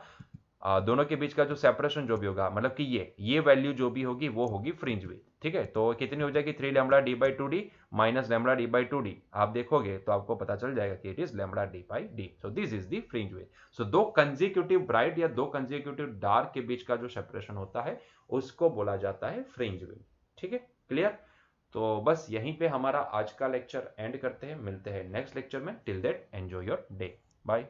दोनों के बीच का जो सेपरेशन जो भी होगा, मतलब कि ये वैल्यू जो भी होगी वो होगी फ्रिंज विड्थ, ठीक है। तो कितनी हो जाएगी 3 lambda D by 2d minus lambda D by 2d, आप देखोगे तो आपको पता चल जाएगा कि it is lambda D by D. So this is the fringe width. सो दो कंसेक्यूटिव ब्राइट या दो कंसेक्यूटिव डार्क के बीच का जो सेपरेशन होता है उसको बोला जाता है फ्रिंज विड्थ, ठीक है, क्लियर। तो बस यहीं पे हमारा आज का लेक्चर एंड करते हैं, मिलते हैं नेक्स्ट लेक्चर में। Till that enjoy your day, bye.